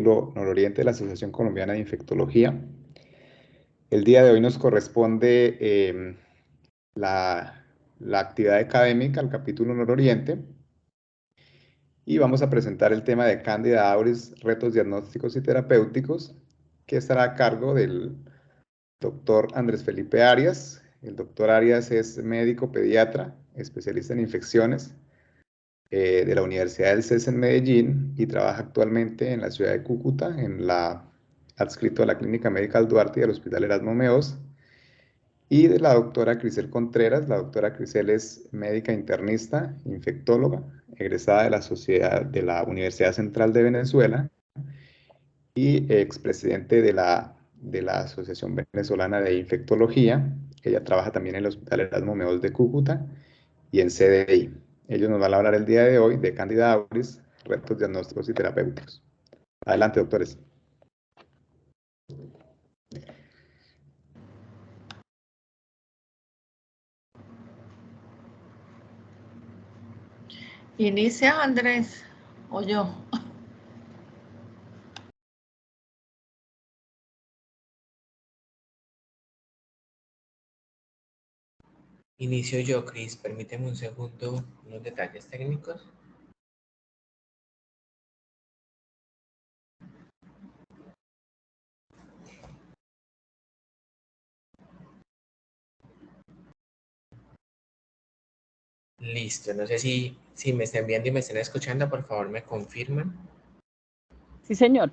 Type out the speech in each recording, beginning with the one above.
capítulo nororiente de la Asociación Colombiana de Infectología. El día de hoy nos corresponde la actividad académica, el capítulo nororiente, y vamos a presentar el tema de Candida auris, retos diagnósticos y terapéuticos, que estará a cargo del doctor Andrés Felipe Arias. El doctor Arias es médico pediatra, especialista en infecciones de la Universidad del CES en Medellín y trabaja actualmente en la ciudad de Cúcuta, adscrito a la Clínica Médica Duarte y al Hospital Erasmo Meos. Y de la doctora Crisel Contreras. La doctora Crisel es médica internista, infectóloga, egresada de la Universidad Central de Venezuela y expresidente de la Asociación Venezolana de Infectología. Ella trabaja también en el Hospital Erasmo Meos de Cúcuta y en CDI. Ellos nos van a hablar el día de hoy de Candida auris, retos diagnósticos y terapéuticos. Adelante, doctores. Inicia Andrés o yo. Inicio yo, Cris. Permíteme un segundo, unos detalles técnicos. Listo, no sé si me estén viendo y me estén escuchando, por favor me confirman. Sí, señor.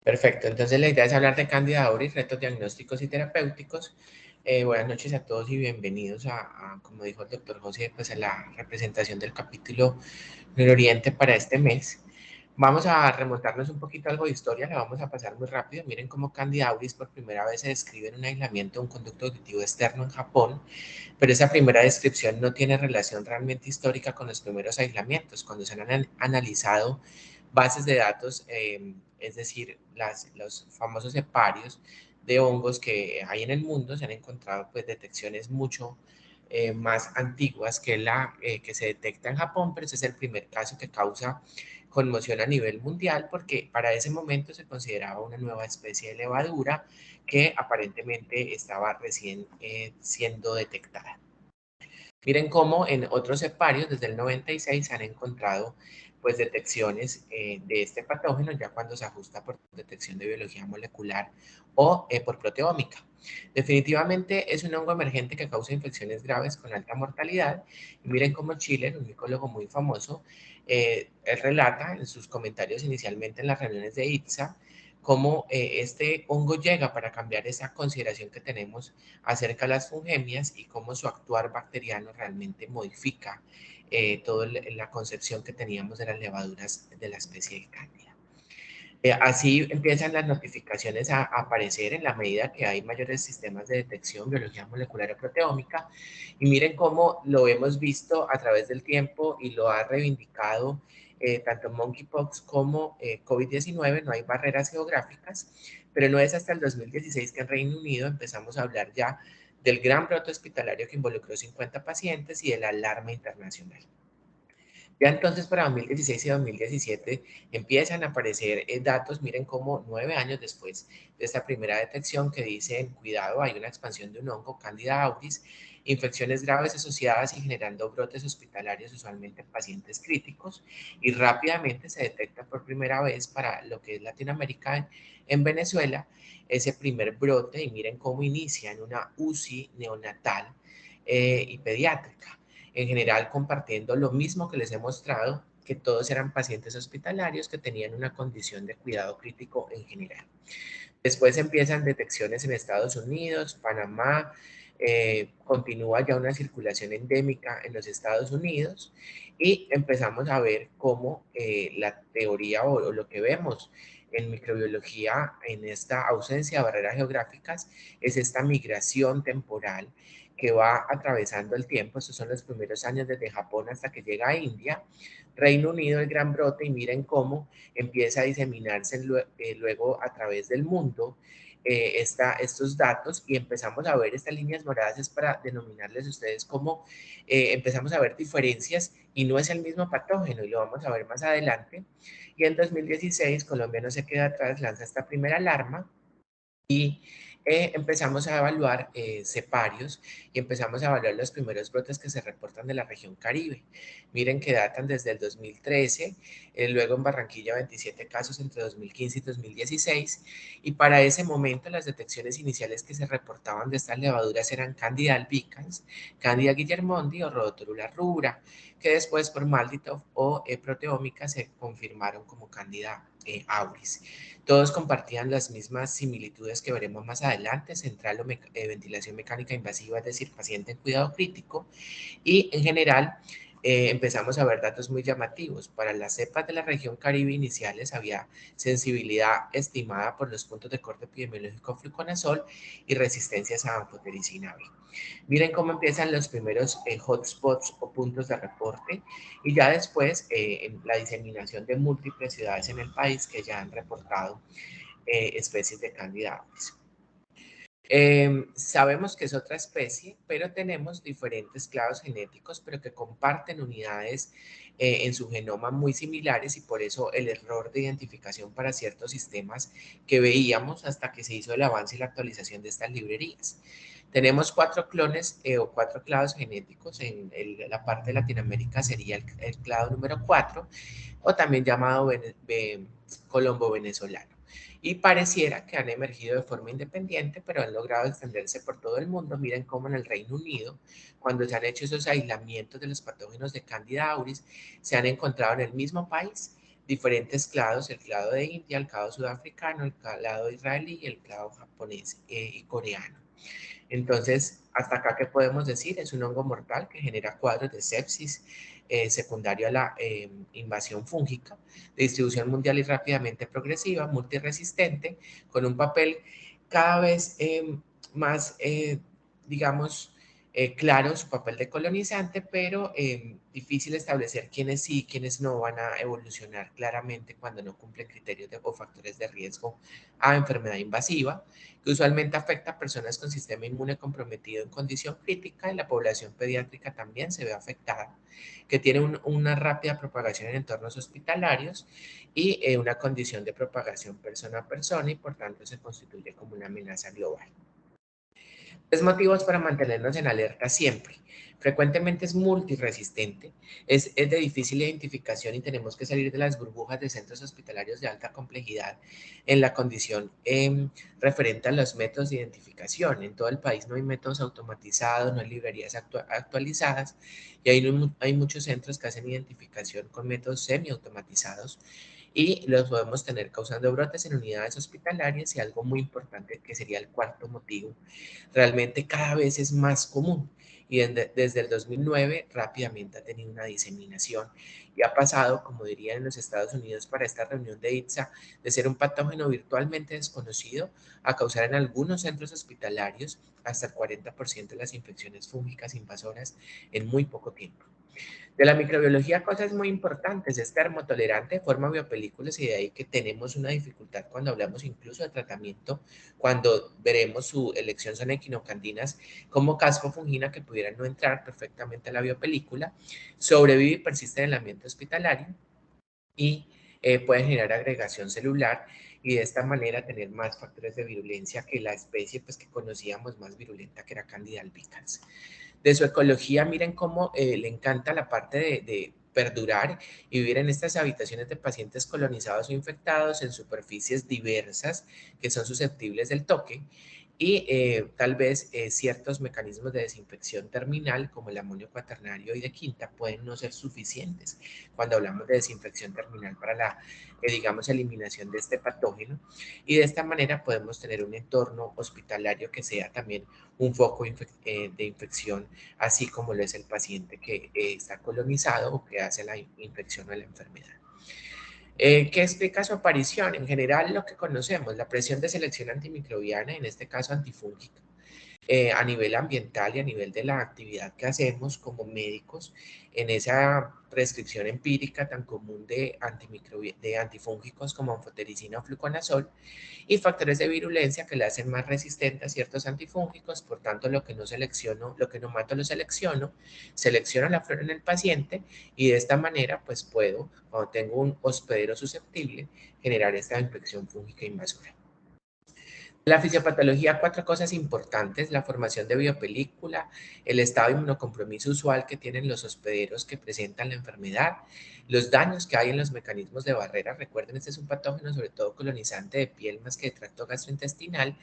Perfecto, entonces la idea es hablar de Candida auris, retos diagnósticos y terapéuticos. Buenas noches a todos y bienvenidos como dijo el doctor José, pues a la representación del capítulo nororiente para este mes. Vamos a remontarnos un poquito a algo de historia, la vamos a pasar muy rápido. Miren cómo Candida auris por primera vez se describe en un aislamiento de un conducto auditivo externo en Japón, pero esa primera descripción no tiene relación realmente histórica con los primeros aislamientos. Cuando se han analizado bases de datos, es decir, los famosos heparios de hongos que hay en el mundo, se han encontrado pues detecciones mucho más antiguas que la que se detecta en Japón, pero ese es el primer caso que causa conmoción a nivel mundial porque para ese momento se consideraba una nueva especie de levadura que aparentemente estaba recién siendo detectada. Miren cómo en otros heparios desde el 96 se han encontrado pues detecciones de este patógeno ya cuando se ajusta por detección de biología molecular o por proteómica. Definitivamente es un hongo emergente que causa infecciones graves con alta mortalidad. Y miren cómo Schiller, un micólogo muy famoso, él relata en sus comentarios inicialmente en las reuniones de ITSA cómo este hongo llega para cambiar esa consideración que tenemos acerca de las fungemias y cómo su actuar bacteriano realmente modifica toda la concepción que teníamos de las levaduras de la especie de Candida. Así empiezan las notificaciones a aparecer en la medida que hay mayores sistemas de detección, biología molecular o proteómica, y miren cómo lo hemos visto a través del tiempo y lo ha reivindicado tanto monkeypox como COVID-19, no hay barreras geográficas, pero no es hasta el 2016 que en Reino Unido empezamos a hablar ya del gran brote hospitalario que involucró 50 pacientes y de la alarma internacional. Ya entonces para 2016 y 2017 empiezan a aparecer datos, miren cómo 9 años después de esta primera detección que dicen, cuidado, hay una expansión de un hongo, Candida auris, infecciones graves asociadas y generando brotes hospitalarios usualmente en pacientes críticos, y rápidamente se detecta por primera vez para lo que es Latinoamérica en Venezuela ese primer brote, y miren cómo inicia en una UCI neonatal y pediátrica. En general compartiendo lo mismo que les he mostrado, que todos eran pacientes hospitalarios que tenían una condición de cuidado crítico en general. Después empiezan detecciones en Estados Unidos, Panamá, continúa ya una circulación endémica en los Estados Unidos y empezamos a ver cómo la teoría o lo que vemos en microbiología en esta ausencia de barreras geográficas es esta migración temporal que va atravesando el tiempo. Estos son los primeros años desde Japón hasta que llega a India, Reino Unido, el gran brote, y miren cómo empieza a diseminarse luego a través del mundo estos datos y empezamos a ver estas líneas moradas es para denominarles a ustedes cómo empezamos a ver diferencias y no es el mismo patógeno y lo vamos a ver más adelante. Y en 2016 Colombia no se queda atrás, lanza esta primera alarma y empezamos a evaluar ceparios y empezamos a evaluar los primeros brotes que se reportan de la región Caribe. Miren que datan desde el 2013, luego en Barranquilla 27 casos entre 2015 y 2016, y para ese momento las detecciones iniciales que se reportaban de estas levaduras eran Candida albicans, Candida guillermondi o Rhodotorula rubra, que después por Malditow o proteómica se confirmaron como Candida auris. Todos compartían las mismas similitudes que veremos más adelante, central o ventilación mecánica invasiva, es decir, paciente en cuidado crítico, y en general empezamos a ver datos muy llamativos. Para las cepas de la región Caribe iniciales había sensibilidad estimada por los puntos de corte epidemiológico fluconazol y resistencias a anfotericina B. Miren cómo empiezan los primeros hotspots o puntos de reporte y ya después en la diseminación de múltiples ciudades en el país que ya han reportado especies de Candida auris. Sabemos que es otra especie, pero tenemos diferentes clados genéticos, pero que comparten unidades en su genoma muy similares y por eso el error de identificación para ciertos sistemas que veíamos hasta que se hizo el avance y la actualización de estas librerías. Tenemos 4 clones o 4 clados genéticos, en la parte de Latinoamérica sería el clado número 4 o también llamado colombo venezolano. Y pareciera que han emergido de forma independiente, pero han logrado extenderse por todo el mundo. Miren cómo en el Reino Unido, cuando se han hecho esos aislamientos de los patógenos de Candida auris, se han encontrado en el mismo país diferentes clados, el clado de India, el clado sudafricano, el clado israelí y el clado japonés y coreano. Entonces, hasta acá, ¿qué podemos decir? Es un hongo mortal que genera cuadros de sepsis secundario a la invasión fúngica, de distribución mundial y rápidamente progresiva, multiresistente, con un papel cada vez más, digamos, claro su papel de colonizante, pero difícil establecer quiénes sí y quiénes no van a evolucionar claramente cuando no cumplen criterios o factores de riesgo a enfermedad invasiva, que usualmente afecta a personas con sistema inmune comprometido en condición crítica y la población pediátrica también se ve afectada, que tiene una rápida propagación en entornos hospitalarios y una condición de propagación persona a persona y por tanto se constituye como una amenaza global. 3 motivos para mantenernos en alerta siempre. Frecuentemente es multiresistente, es de difícil identificación y tenemos que salir de las burbujas de centros hospitalarios de alta complejidad en la condición referente a los métodos de identificación. En todo el país no hay métodos automatizados, no hay librerías actualizadas y hay muchos centros que hacen identificación con métodos semiautomatizados y los podemos tener causando brotes en unidades hospitalarias y algo muy importante que sería el cuarto motivo, realmente cada vez es más común y desde el 2009 rápidamente ha tenido una diseminación y ha pasado, como dirían en los Estados Unidos para esta reunión de ITSA, de ser un patógeno virtualmente desconocido a causar en algunos centros hospitalarios hasta el 40% de las infecciones fúngicas invasoras en muy poco tiempo. De la microbiología, cosas muy importantes, es termotolerante, forma biopelículas y de ahí que tenemos una dificultad cuando hablamos incluso de tratamiento, cuando veremos su elección son equinocandinas como cascofungina que pudieran no entrar perfectamente a la biopelícula, sobrevive y persiste en el ambiente hospitalario y puede generar agregación celular y de esta manera tener más factores de virulencia que la especie pues, que conocíamos más virulenta que era Candida albicans. De su ecología, miren cómo le encanta la parte de perdurar y vivir en estas habitaciones de pacientes colonizados o infectados en superficies diversas que son susceptibles del toque y tal vez ciertos mecanismos de desinfección terminal como el amonio cuaternario y de quinta pueden no ser suficientes cuando hablamos de desinfección terminal para la, digamos, eliminación de este patógeno y de esta manera podemos tener un entorno hospitalario que sea también un foco de infección, así como lo es el paciente que está colonizado o que hace la infección o la enfermedad. ¿Qué explica su aparición? En general, lo que conocemos, la presión de selección antimicrobiana, en este caso antifúngica, a nivel ambiental y a nivel de la actividad que hacemos como médicos en esa prescripción empírica tan común de antifúngicos como anfotericina o fluconazol, y factores de virulencia que le hacen más resistente a ciertos antifúngicos. Por tanto, lo que no mato lo selecciono la flora en el paciente, y de esta manera pues puedo, cuando tengo un hospedero susceptible, generar esta infección fúngica invasora. La fisiopatología, 4 cosas importantes: la formación de biopelícula, el estado de inmunocompromiso usual que tienen los hospederos que presentan la enfermedad, los daños que hay en los mecanismos de barrera. Recuerden, este es un patógeno sobre todo colonizante de piel más que de tracto gastrointestinal,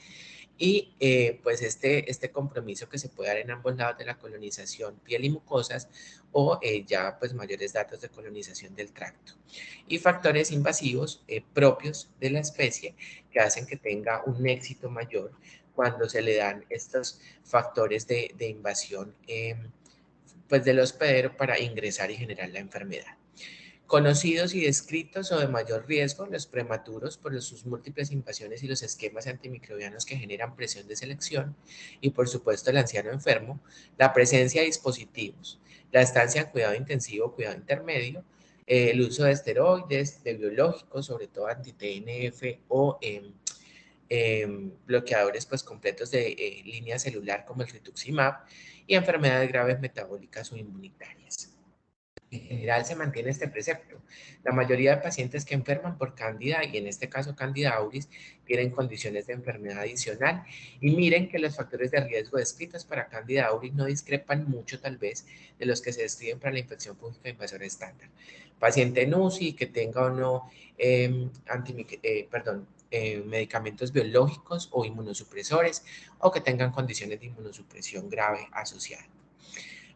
y pues este compromiso que se puede dar en ambos lados de la colonización, piel y mucosas, o ya pues mayores datos de colonización del tracto. Y factores invasivos propios de la especie que hacen que tenga un éxito mayor cuando se le dan estos factores de invasión pues del hospedero para ingresar y generar la enfermedad. Conocidos y descritos o de mayor riesgo: los prematuros por sus múltiples invasiones y los esquemas antimicrobianos que generan presión de selección, y por supuesto el anciano enfermo, la presencia de dispositivos, la estancia en cuidado intensivo o cuidado intermedio, el uso de esteroides, de biológicos, sobre todo anti-TNF o bloqueadores pues completos de línea celular como el rituximab, y enfermedades graves metabólicas o inmunitarias. En general se mantiene este precepto. La mayoría de pacientes que enferman por cándida, y en este caso cándida auris, tienen condiciones de enfermedad adicional, y miren que los factores de riesgo descritos para cándida auris no discrepan mucho tal vez de los que se describen para la infección fúngica invasora estándar. Paciente en UCI que tenga o no medicamentos biológicos o inmunosupresores, o que tengan condiciones de inmunosupresión grave asociada.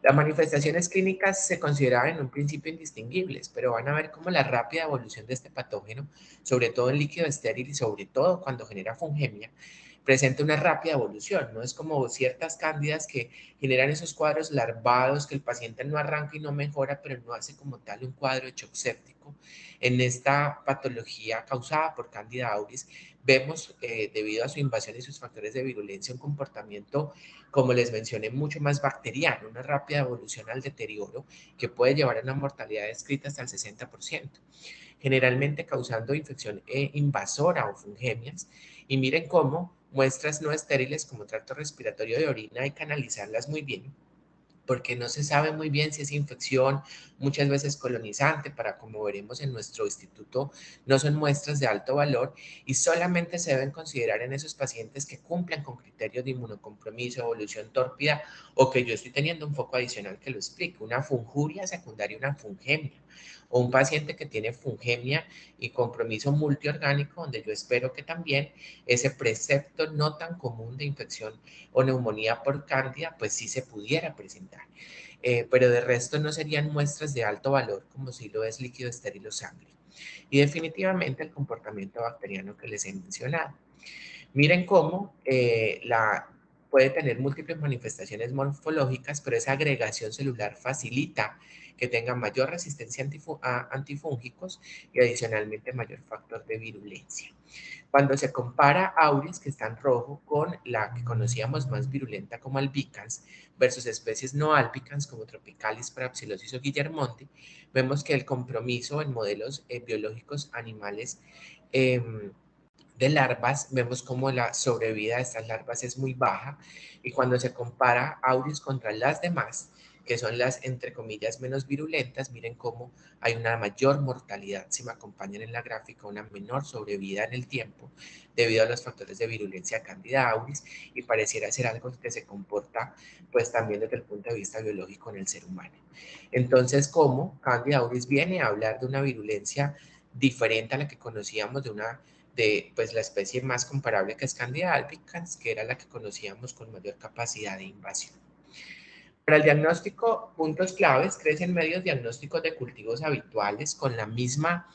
Las manifestaciones clínicas se consideraban en un principio indistinguibles, pero van a ver cómo la rápida evolución de este patógeno, sobre todo en líquido estéril y sobre todo cuando genera fungemia, presenta una rápida evolución. No es como ciertas cándidas que generan esos cuadros larvados que el paciente no arranca y no mejora, pero no hace como tal un cuadro de shock séptico. En esta patología causada por cándida auris, vemos, debido a su invasión y sus factores de virulencia, un comportamiento, como les mencioné, mucho más bacteriano, una rápida evolución al deterioro que puede llevar a una mortalidad descrita hasta el 60%, generalmente causando infección invasora o fungemias. Y miren cómo muestras no estériles como tracto respiratorio de orina hay que analizarlas muy bien, porque no se sabe muy bien si es infección, muchas veces colonizante, para, como veremos en nuestro instituto, no son muestras de alto valor, y solamente se deben considerar en esos pacientes que cumplan con criterios de inmunocompromiso, evolución tórpida, o que yo estoy teniendo un foco adicional que lo explique, una funjuria secundaria, una fungemia, o un paciente que tiene fungemia y compromiso multiorgánico, donde yo espero que también ese precepto no tan común de infección o neumonía por cándida, pues sí se pudiera presentar. Pero de resto no serían muestras de alto valor como si lo es líquido estéril o sangre. Y definitivamente el comportamiento bacteriano que les he mencionado. Miren cómo puede tener múltiples manifestaciones morfológicas, pero esa agregación celular facilita que tenga mayor resistencia a antifúngicos y adicionalmente mayor factor de virulencia. Cuando se compara auris, que está en rojo, con la que conocíamos más virulenta como albicans, versus especies no albicans como tropicalis, parapsilosis o guillermonte, vemos que el compromiso en modelos biológicos animales de larvas, vemos como la sobrevida de estas larvas es muy baja, y cuando se compara auris contra las demás, que son las, entre comillas, menos virulentas, miren cómo hay una mayor mortalidad, si me acompañan en la gráfica, una menor sobrevida en el tiempo debido a los factores de virulencia Candida auris, y pareciera ser algo que se comporta pues también desde el punto de vista biológico en el ser humano. Entonces, ¿cómo Candida auris viene a hablar de una virulencia diferente a la que conocíamos de pues la especie más comparable, que es Candida albicans, que era la que conocíamos con mayor capacidad de invasión? Para el diagnóstico, puntos claves: crecen medios diagnósticos de cultivos habituales con la misma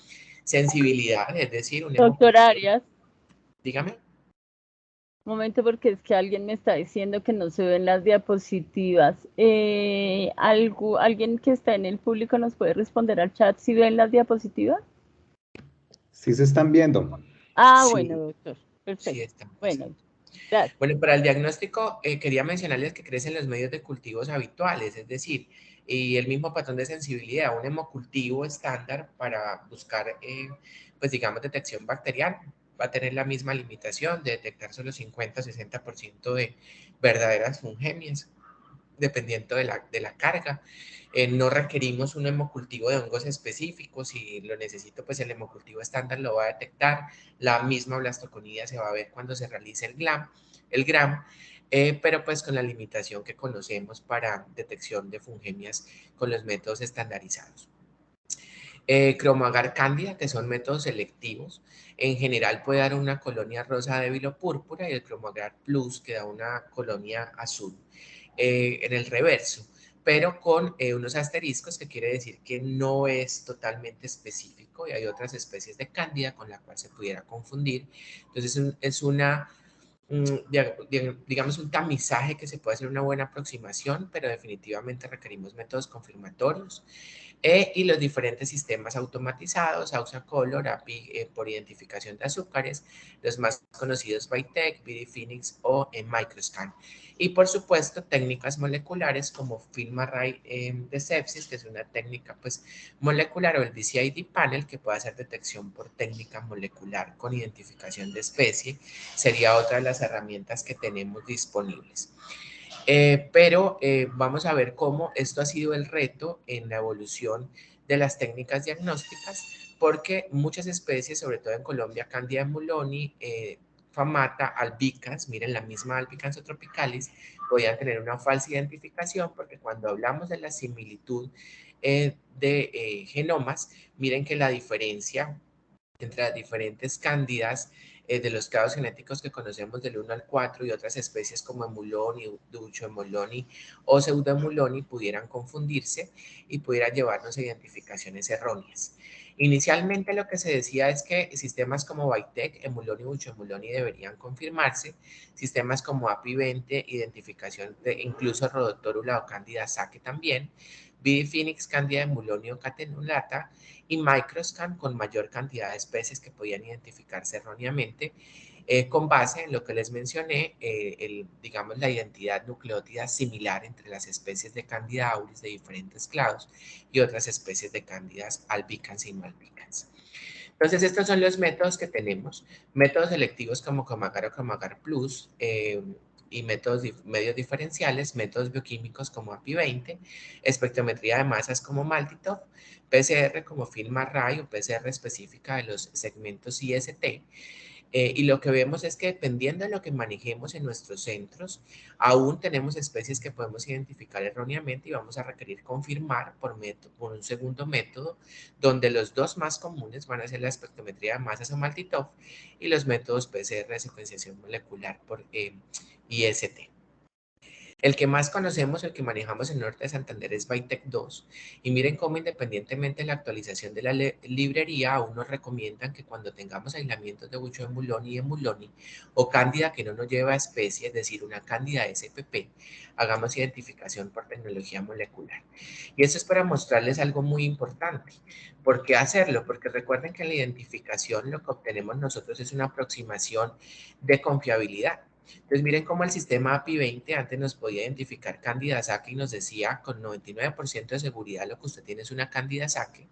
sensibilidad, es decir, un Doctor Arias, dígame. un momento, porque es que alguien me está diciendo que no se ven las diapositivas. ¿Alguien que está en el público nos puede responder al chat si ven las diapositivas? Sí se están viendo. Ah, Sí, bueno, doctor. sí Perfecto. estamos. Bueno, Gracias. Bueno, para el diagnóstico quería mencionarles que crecen los medios de cultivos habituales, es decir, y el mismo patrón de sensibilidad, un hemocultivo estándar para buscar, pues digamos, detección bacteriana. Va a tener la misma limitación de detectar solo 50-60% de verdaderas fungemias, dependiendo de la carga. No requerimos un hemocultivo de hongos específicos. Si lo necesito, pues el hemocultivo estándar lo va a detectar. La misma blastoconida se va a ver cuando se realice el GRAM, pero pues con la limitación que conocemos para detección de fungemias con los métodos estandarizados. Cromoagar cándida, que son métodos selectivos, en general puede dar una colonia rosa débil o púrpura, y el cromoagar plus, que da una colonia azul en el reverso, pero con unos asteriscos, que quiere decir que no es totalmente específico, y hay otras especies de cándida con la cual se pudiera confundir. Entonces es una digamos, un tamizaje que se puede hacer una buena aproximación, pero definitivamente requerimos métodos confirmatorios. Y los diferentes sistemas automatizados, AusaColor, API por identificación de azúcares, los más conocidos Vitek, BD-Phoenix o Microscan. Y por supuesto, técnicas moleculares como FilmArray de sepsis, que es una técnica pues molecular, o el BCID panel, que puede hacer detección por técnica molecular con identificación de especie, sería otra de las herramientas que tenemos disponibles. Pero vamos a ver cómo esto ha sido el reto en la evolución de las técnicas diagnósticas, porque muchas especies, sobre todo en Colombia, Candida emuloni, Famata, albicans, miren la misma albicans tropicalis, podían tener una falsa identificación, porque cuando hablamos de la similitud de genomas, miren que la diferencia entre las diferentes cándidas de los grados genéticos que conocemos del 1 al 4 y otras especies como emuloni, ducho-emuloni o pseudoemuloni pudieran confundirse y pudieran llevarnos a identificaciones erróneas. Inicialmente lo que se decía es que sistemas como Vitek, emuloni y ducho-emuloni deberían confirmarse, sistemas como API20, identificación de incluso Rhodotórula o Candida saque también, BD-Phoenix, Candida emuloni o catenulata, y Microscan con mayor cantidad de especies que podían identificarse erróneamente, con base en lo que les mencioné, digamos la identidad nucleótida similar entre las especies de Candida auris de diferentes clados y otras especies de Candidas albicans y no albicans. Entonces, estos son los métodos que tenemos. Métodos selectivos como Cromoagar o Cromoagar Plus, y métodos medios diferenciales, métodos bioquímicos como API20, espectrometría de masas como Maltitop, PCR como FilmArray o PCR específica de los segmentos IST. Y lo que vemos es que dependiendo de lo que manejemos en nuestros centros, aún tenemos especies que podemos identificar erróneamente y vamos a requerir confirmar por un segundo método, donde los dos más comunes van a ser la espectrometría de masas o Maltitop y los métodos PCR de secuenciación molecular por IST. El que más conocemos, el que manejamos en Norte de Santander, es Vitek 2. Y miren cómo, independientemente de la actualización de la librería, aún nos recomiendan que cuando tengamos aislamientos de bucho emuloni y emuloni o cándida que no nos lleva a especie, es decir, una cándida SPP, hagamos identificación por tecnología molecular. Y eso es para mostrarles algo muy importante. ¿Por qué hacerlo? Porque recuerden que en la identificación lo que obtenemos nosotros es una aproximación de confiabilidad. Entonces miren cómo el sistema API20 antes nos podía identificar Candida saque y nos decía con 99% de seguridad lo que usted tiene es una Candida saque.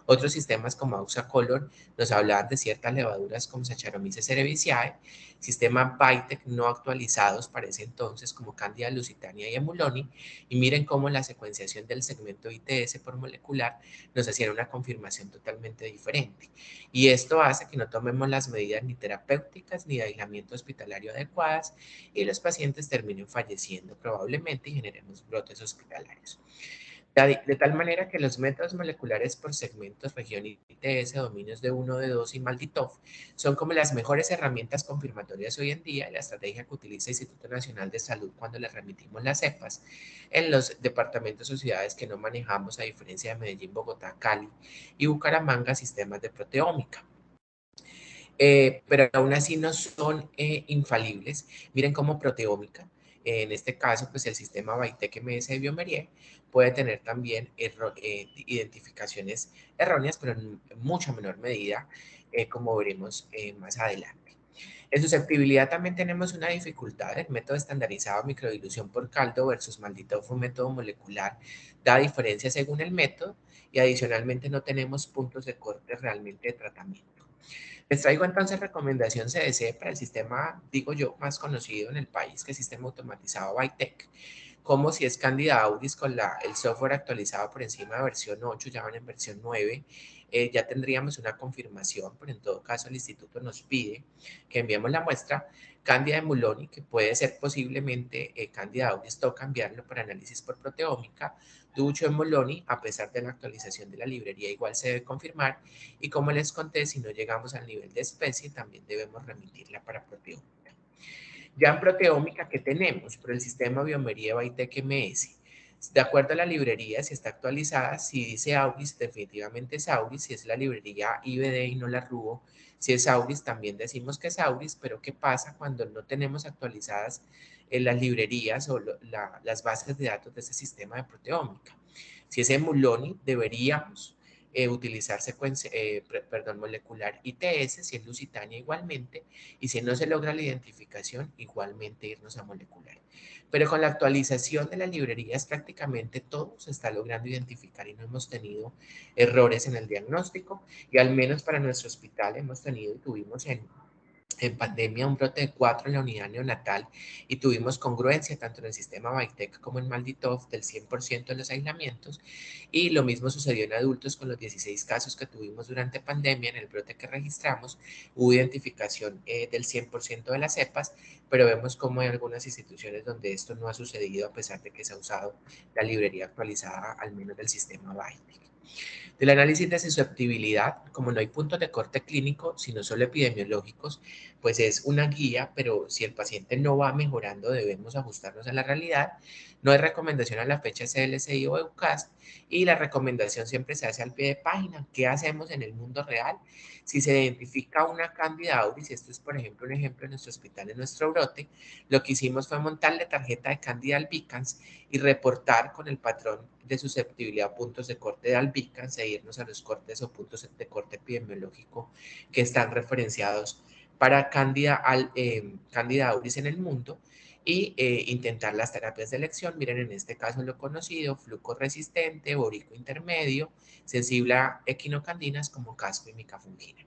Otros sistemas como AusaColor nos hablaban de ciertas levaduras como Saccharomyces cerevisiae. Sistema Vitek no actualizados para ese entonces como Candida lusitania y emuloni. Y miren cómo la secuenciación del segmento ITS por molecular nos hacía una confirmación totalmente diferente. Y esto hace que no tomemos las medidas ni terapéuticas ni de aislamiento hospitalario adecuadas y los pacientes terminen falleciendo probablemente y generemos brotes hospitalarios. De tal manera que los métodos moleculares por segmentos, región ITS, dominios de 1, de 2 y Maltitop son como las mejores herramientas confirmatorias hoy en día. La estrategia que utiliza el Instituto Nacional de Salud cuando le remitimos las cepas en los departamentos o ciudades que no manejamos, a diferencia de Medellín, Bogotá, Cali y Bucaramanga, sistemas de proteómica. Pero aún así no son infalibles. Miren cómo proteómica, en este caso, pues el sistema Vitek MS de Biomerie puede tener también identificaciones erróneas, pero en mucha menor medida, como veremos más adelante. En susceptibilidad también tenemos una dificultad. El método estandarizado microdilución por caldo versus Malditoff, un método molecular, da diferencia según el método y adicionalmente no tenemos puntos de corte realmente de tratamiento. Les traigo entonces recomendación CDC para el sistema, digo yo, más conocido en el país, que es el sistema automatizado Bytec, como si es Candida auris con el software actualizado por encima de versión 8, ya van en versión 9, ya tendríamos una confirmación, pero en todo caso el instituto nos pide que enviemos la muestra. Candida emuloni, que puede ser posiblemente Candida auris, toca cambiarlo para análisis por proteómica. Ducho emuloni, a pesar de la actualización de la librería, igual se debe confirmar. Y como les conté, si no llegamos al nivel de especie, también debemos remitirla para proteómica. Ya en proteómica, ¿qué tenemos? Por el sistema Biomería Bytec MS. De acuerdo a la librería, si está actualizada, si dice auris, definitivamente es auris. Si es la librería IBD y no la RUO, si es auris, también decimos que es auris. Pero ¿qué pasa cuando no tenemos actualizadas las librerías o las bases de datos de ese sistema de proteómica? Si es emuloni, deberíamos utilizar molecular ITS, si es Lusitania igualmente, y si no se logra la identificación, igualmente irnos a molecular. Pero con la actualización de las librerías prácticamente todo se está logrando identificar y no hemos tenido errores en el diagnóstico, y al menos para nuestro hospital hemos tenido y tuvimos en pandemia un brote de 4 en la unidad neonatal y tuvimos congruencia tanto en el sistema Bytec como en Malditoff del 100% de los aislamientos, y lo mismo sucedió en adultos con los 16 casos que tuvimos durante pandemia. En el brote que registramos hubo identificación del 100% de las cepas, pero vemos como hay algunas instituciones donde esto no ha sucedido a pesar de que se ha usado la librería actualizada al menos del sistema Bytec. Del análisis de susceptibilidad, como no hay puntos de corte clínico, sino solo epidemiológicos, pues es una guía, pero si el paciente no va mejorando, debemos ajustarnos a la realidad. No hay recomendación a la fecha CLSI o EUCAST, y la recomendación siempre se hace al pie de página. ¿Qué hacemos en el mundo real? Si se identifica una Candida auris, esto es por ejemplo un ejemplo en nuestro hospital, en nuestro brote, lo que hicimos fue montarle tarjeta de Candida albicans y reportar con el patrón de susceptibilidad puntos de corte de albicans e irnos a los cortes o puntos de corte epidemiológico que están referenciados para Candida auris en el mundo, y intentar las terapias de elección. Miren, en este caso lo conocido, fluco resistente, bórico intermedio, sensible a equinocandinas como casco y micafungina.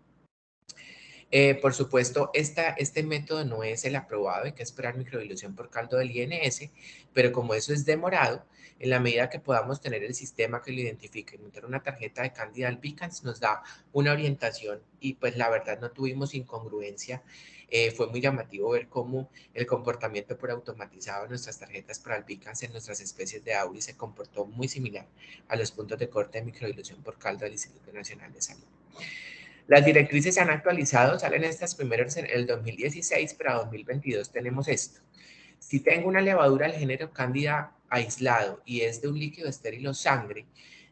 Por supuesto, este método no es el aprobado, hay que esperar microdilución por caldo del INS, pero como eso es demorado, en la medida que podamos tener el sistema que lo identifique y meter una tarjeta de Candida albicans, nos da una orientación, y pues la verdad no tuvimos incongruencia. Fue muy llamativo ver cómo el comportamiento por automatizado de nuestras tarjetas para albicans en nuestras especies de auris se comportó muy similar a los puntos de corte de microdilución por caldo del Instituto Nacional de Salud. Las directrices se han actualizado, salen estas primeras en el 2016, pero a 2022 tenemos esto. Si tengo una levadura del género Candida aislado y es de un líquido estéril o sangre,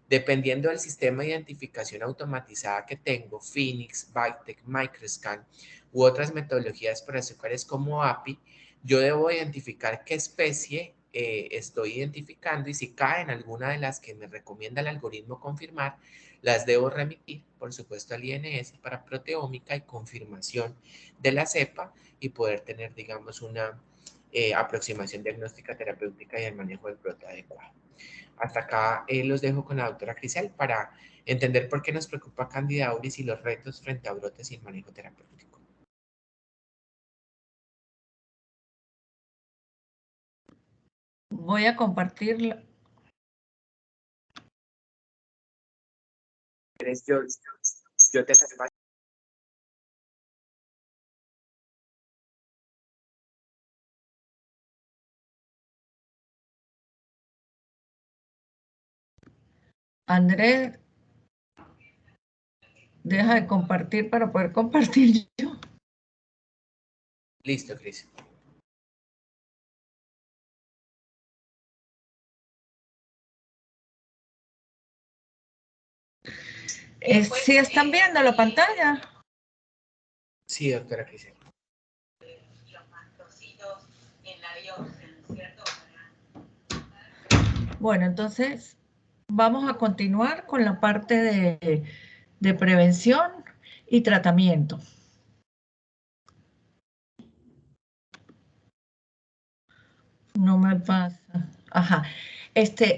dependiendo del sistema de identificación automatizada que tengo, Phoenix, Bytec, Microscan u otras metodologías para azúcares como API, yo debo identificar qué especie estoy identificando, y si cae en alguna de las que me recomienda el algoritmo confirmar, las debo remitir, por supuesto, al INS para proteómica y confirmación de la cepa, y poder tener, digamos, una aproximación diagnóstica terapéutica y el manejo del brote adecuado. Hasta acá los dejo con la doctora Crisel para entender por qué nos preocupa Candida auris y los retos frente a brotes sin manejo terapéutico. Voy a compartir. Yo te las Andrés, deja de compartir para poder compartir yo. Listo, Cris. ¿Sí están viendo la pantalla? Sí, doctora Cris. Bueno, entonces vamos a continuar con la parte de prevención y tratamiento. No me pasa. Ajá.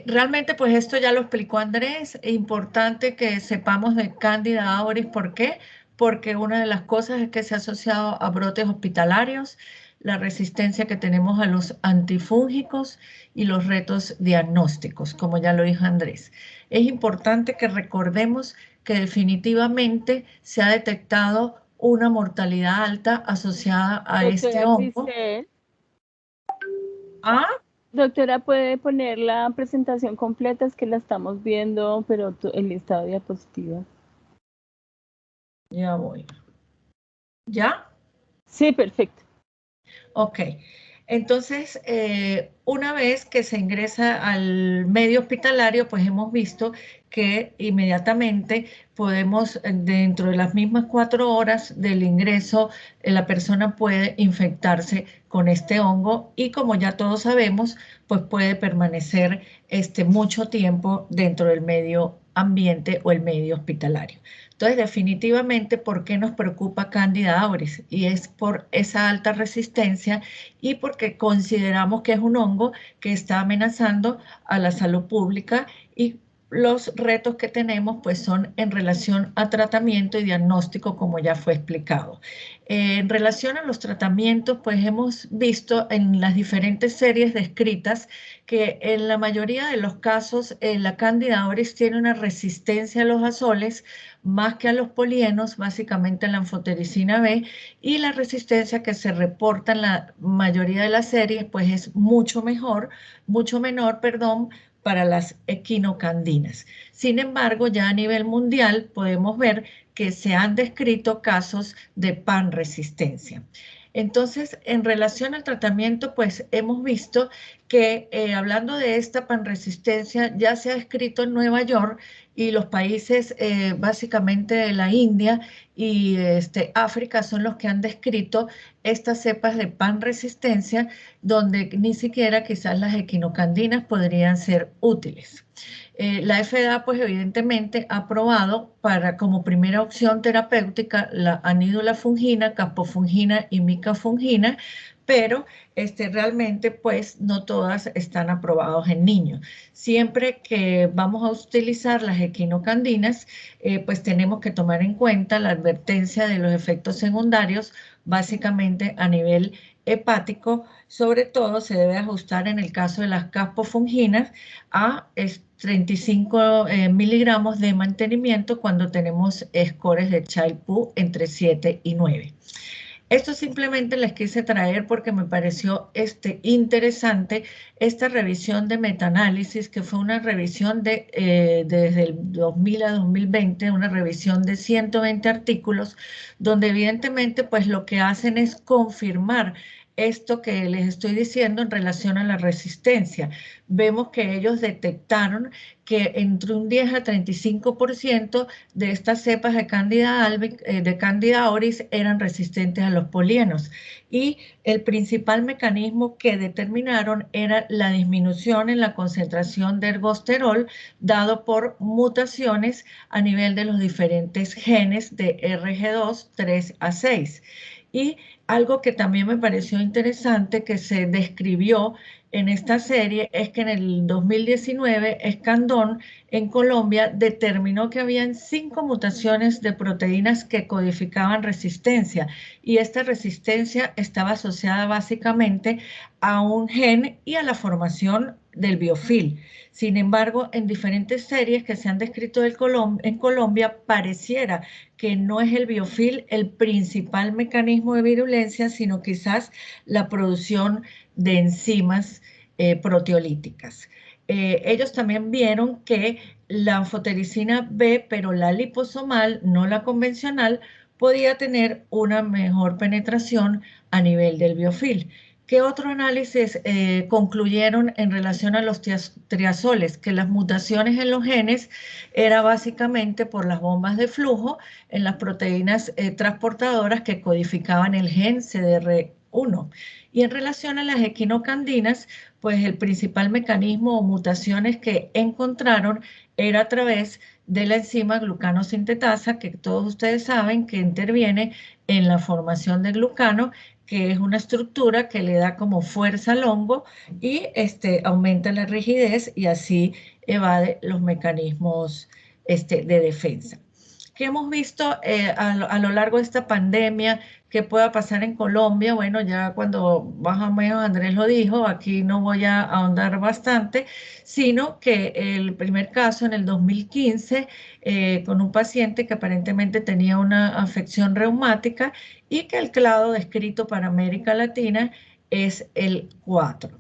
Realmente, pues esto ya lo explicó Andrés. Es importante que sepamos de Cándida auris. ¿Por qué? Porque una de las cosas es que se ha asociado a brotes hospitalarios, la resistencia que tenemos a los antifúngicos y los retos diagnósticos, como ya lo dijo Andrés. Es importante que recordemos que definitivamente se ha detectado una mortalidad alta asociada a este Doctora hongo. Cristel, ¿Ah? doctora, ¿puede poner la presentación completa? Es que la estamos viendo, pero el listado de diapositivas. Ya voy. ¿Ya? Sí, perfecto. Ok. Entonces, una vez que se ingresa al medio hospitalario, pues hemos visto que inmediatamente podemos, dentro de las mismas 4 horas del ingreso, la persona puede infectarse con este hongo y, como ya todos sabemos, pues puede permanecer mucho tiempo dentro del medio ambiente o el medio hospitalario. Entonces, definitivamente, ¿por qué nos preocupa Cándida auris? Y es por esa alta resistencia y porque consideramos que es un hongo que está amenazando a la salud pública, y los retos que tenemos pues son en relación a tratamiento y diagnóstico, como ya fue explicado. En relación a los tratamientos, pues hemos visto en las diferentes series descritas que en la mayoría de los casos la Cándida auris tiene una resistencia a los azoles más que a los polienos, básicamente a la anfotericina B, y la resistencia que se reporta en la mayoría de las series pues es mucho menor, perdón, para las equinocandinas. Sin embargo, ya a nivel mundial podemos ver que se han descrito casos de panresistencia. Entonces, en relación al tratamiento, pues hemos visto que hablando de esta panresistencia, ya se ha escrito en Nueva York y los países básicamente de la India y África son los que han descrito estas cepas de panresistencia, donde ni siquiera quizás las equinocandinas podrían ser útiles. La FDA, pues evidentemente, ha aprobado como primera opción terapéutica la anídula fungina, caspofungina y micafungina, pero realmente pues no todas están aprobadas en niños. Siempre que vamos a utilizar las equinocandinas, pues tenemos que tomar en cuenta la advertencia de los efectos secundarios, básicamente a nivel hepático. Sobre todo se debe ajustar en el caso de las caspofunginas a 35 miligramos de mantenimiento cuando tenemos scores de Child-Pugh entre 7 y 9. Esto simplemente les quise traer porque me pareció interesante esta revisión de metaanálisis, que fue una revisión desde el 2000 a 2020, una revisión de 120 artículos, donde evidentemente pues lo que hacen es confirmar esto que les estoy diciendo en relación a la resistencia. Vemos que ellos detectaron que entre un 10 a 35% de estas cepas de Cándida auris eran resistentes a los polienos, y el principal mecanismo que determinaron era la disminución en la concentración de ergosterol dado por mutaciones a nivel de los diferentes genes de RG2, 3 a 6. Y algo que también me pareció interesante que se describió en esta serie es que en el 2019 Escandón en Colombia determinó que habían 5 mutaciones de proteínas que codificaban resistencia, y esta resistencia estaba asociada básicamente a un gen y a la formación del biofil. Sin embargo, en diferentes series que se han descrito en Colombia, pareciera que no es el biofil el principal mecanismo de virulencia, sino quizás la producción de enzimas proteolíticas. Ellos también vieron que la anfotericina B, pero la liposomal, no la convencional, podía tener una mejor penetración a nivel del biofil. ¿Qué otro análisis concluyeron en relación a los triazoles? Que las mutaciones en los genes era básicamente por las bombas de flujo en las proteínas transportadoras que codificaban el gen CDR1. Y en relación a las equinocandinas, pues el principal mecanismo o mutaciones que encontraron era a través de la enzima glucanosintetasa, que todos ustedes saben que interviene en la formación de glucano que es una estructura que le da como fuerza al hongo y aumenta la rigidez y así evade los mecanismos de defensa. ¿Qué hemos visto a lo largo de esta pandemia? ¿Qué pueda pasar en Colombia? Bueno, ya cuando más o menos Andrés lo dijo, aquí no voy a ahondar bastante, sino que el primer caso en el 2015 con un paciente que aparentemente tenía una afección reumática y que el clado descrito para América Latina es el 4.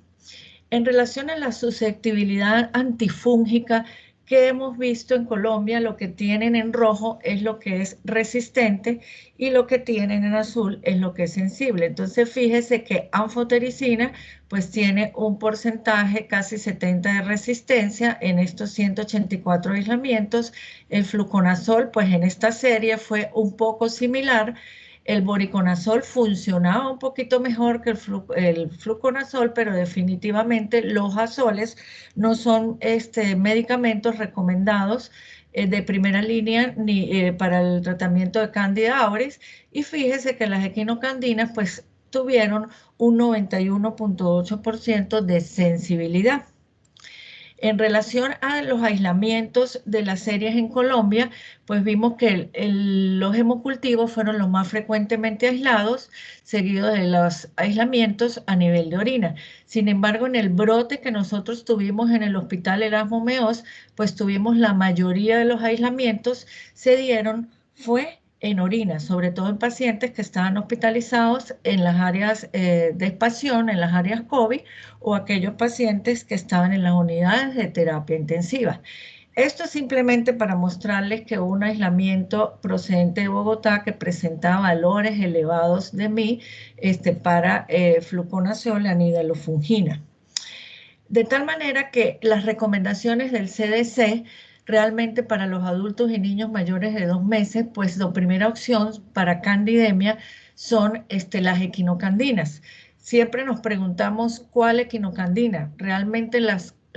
En relación a la susceptibilidad antifúngica que hemos visto en Colombia, lo que tienen en rojo es lo que es resistente y lo que tienen en azul es lo que es sensible. Entonces, fíjese que anfotericina pues tiene un porcentaje casi 70 de resistencia en estos 184 aislamientos. El fluconazol pues en esta serie fue un poco similar. El voriconazol funcionaba un poquito mejor que el fluconazol, pero definitivamente los azoles no son medicamentos recomendados de primera línea ni para el tratamiento de Candida auris. Y fíjese que las equinocandinas pues tuvieron un 91.8% de sensibilidad. En relación a los aislamientos de las series en Colombia, pues vimos que los hemocultivos fueron los más frecuentemente aislados, seguido de los aislamientos a nivel de orina. Sin embargo, en el brote que nosotros tuvimos en el Hospital Erasmo Meós, pues tuvimos la mayoría de los aislamientos fue en orina, sobre todo en pacientes que estaban hospitalizados en las áreas de expansión, en las áreas COVID, o aquellos pacientes que estaban en las unidades de terapia intensiva. Esto es simplemente para mostrarles que hubo un aislamiento procedente de Bogotá que presentaba valores elevados de MI para fluconazol y anidalofungina. De tal manera que las recomendaciones del CDC realmente para los adultos y niños mayores de 2 meses, pues la primera opción para candidemia son las equinocandinas. Siempre nos preguntamos cuál equinocandina. Realmente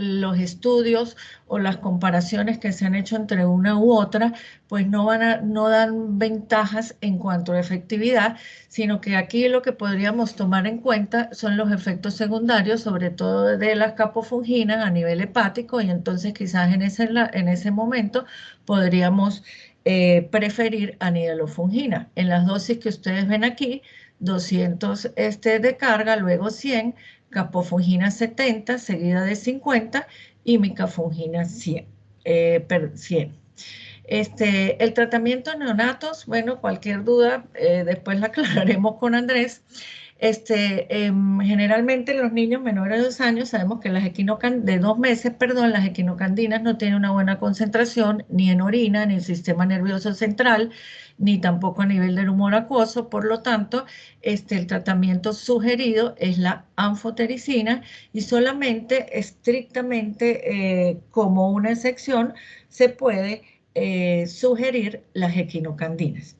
los estudios o las comparaciones que se han hecho entre una u otra, pues no dan ventajas en cuanto a efectividad, sino que aquí lo que podríamos tomar en cuenta son los efectos secundarios, sobre todo de las capofunginas a nivel hepático, y entonces quizás en ese momento podríamos preferir anidalofungina. En las dosis que ustedes ven aquí, 200 de carga, luego 100, capofungina 70, seguida de 50, y micafungina 100. El tratamiento en neonatos, bueno, cualquier duda, después la aclararemos con Andrés. Generalmente los niños menores de 2 años sabemos que las de 2 meses, perdón, las equinocandinas no tienen una buena concentración ni en orina, ni en el sistema nervioso central, ni tampoco a nivel del humor acuoso. Por lo tanto, el tratamiento sugerido es la anfotericina y solamente estrictamente como una excepción se puede sugerir las equinocandinas.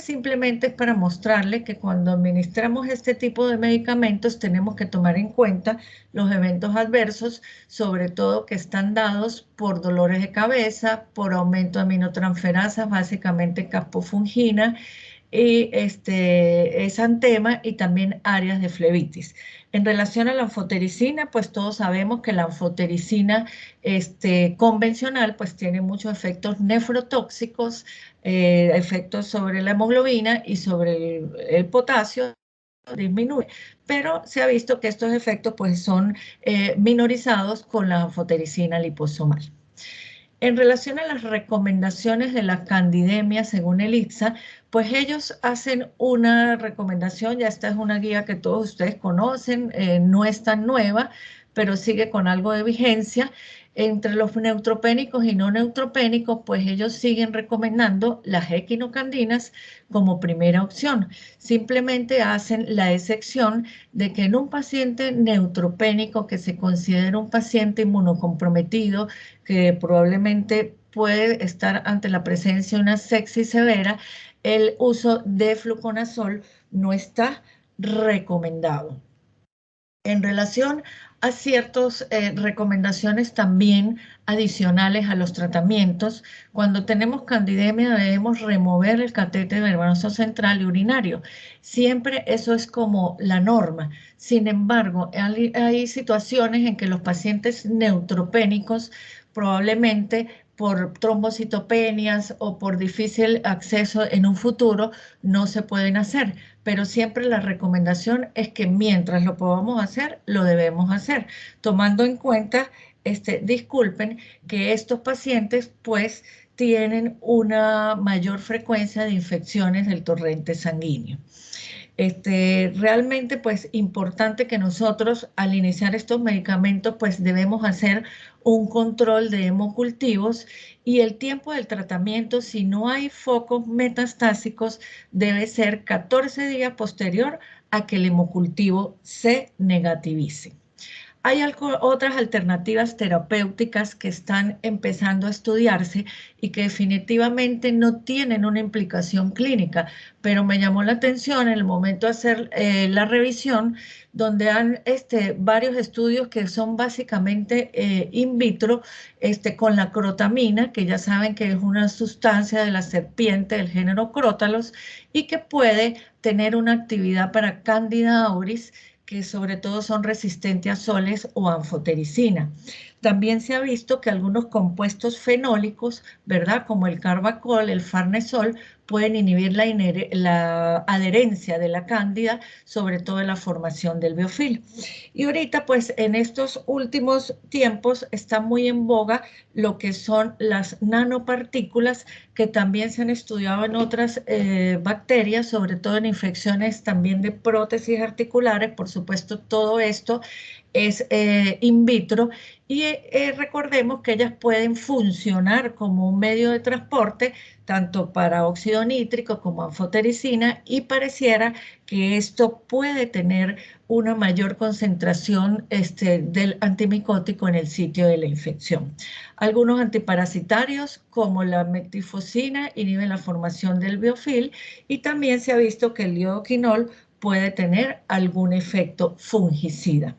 Simplemente es para mostrarle que cuando administramos este tipo de medicamentos tenemos que tomar en cuenta los eventos adversos, sobre todo que están dados por dolores de cabeza, por aumento de aminotransferasas, básicamente capofungina, y exantema y también áreas de flebitis. En relación a la anfotericina, pues todos sabemos que la anfotericina convencional pues tiene muchos efectos nefrotóxicos, efectos sobre la hemoglobina y sobre el potasio, disminuye, pero se ha visto que estos efectos pues son minorizados con la anfotericina liposomal. En relación a las recomendaciones de la candidemia según el ICSA, pues ellos hacen una recomendación, ya esta es una guía que todos ustedes conocen, no es tan nueva, pero sigue con algo de vigencia. Entre los neutropénicos y no neutropénicos, pues ellos siguen recomendando las equinocandinas como primera opción. Simplemente hacen la excepción de que en un paciente neutropénico que se considera un paciente inmunocomprometido, que probablemente puede estar ante la presencia de una sepsis severa, el uso de fluconazol no está recomendado. En relación a ciertas recomendaciones también adicionales a los tratamientos. Cuando tenemos candidemia debemos remover el catéter venoso central y urinario. Siempre eso es como la norma. Sin embargo, hay situaciones en que los pacientes neutropénicos probablemente por trombocitopenias o por difícil acceso en un futuro no se pueden hacer, pero siempre la recomendación es que mientras lo podamos hacer, lo debemos hacer, tomando en cuenta, disculpen, que estos pacientes pues tienen una mayor frecuencia de infecciones del torrente sanguíneo. Realmente pues importante que nosotros al iniciar estos medicamentos pues debemos hacer un control de hemocultivos y el tiempo del tratamiento, si no hay focos metastásicos, debe ser 14 días posterior a que el hemocultivo se negativice. Hay otras alternativas terapéuticas que están empezando a estudiarse y que definitivamente no tienen una implicación clínica, pero me llamó la atención en el momento de hacer la revisión, donde han varios estudios que son básicamente in vitro con la crotamina, que ya saben que es una sustancia de la serpiente del género Crotalus y que puede tener una actividad para Candida auris, que sobre todo son resistentes a soles o anfotericina. También se ha visto que algunos compuestos fenólicos, ¿verdad? Como el carbacol, el farnesol, pueden inhibir la adherencia de la cándida, sobre todo en la formación del biofil. Y ahorita, pues, en estos últimos tiempos está muy en boga lo que son las nanopartículas, que también se han estudiado en otras bacterias, sobre todo en infecciones también de prótesis articulares. Por supuesto, todo esto es in vitro y recordemos que ellas pueden funcionar como un medio de transporte tanto para óxido nítrico como anfotericina y pareciera que esto puede tener una mayor concentración del antimicótico en el sitio de la infección. Algunos antiparasitarios como la metifosina inhiben la formación del biofil y también se ha visto que el iodoquinol puede tener algún efecto fungicida.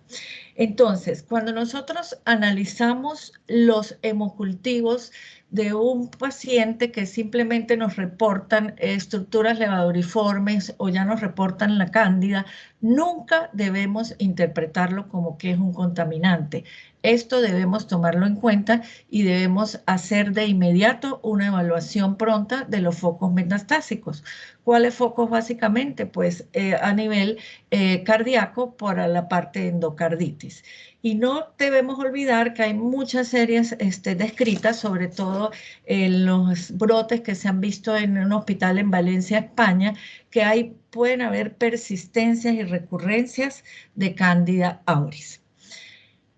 Entonces, cuando nosotros analizamos los hemocultivos de un paciente que simplemente nos reportan estructuras levaduriformes o ya nos reportan la cándida, nunca debemos interpretarlo como que es un contaminante. Esto debemos tomarlo en cuenta y debemos hacer de inmediato una evaluación pronta de los focos metastásicos. ¿Cuáles focos básicamente? Pues a nivel cardíaco para la parte de endocarditis. Y no debemos olvidar que hay muchas series descritas, sobre todo los brotes que se han visto en un hospital en Valencia, España, que pueden haber persistencias y recurrencias de Candida auris.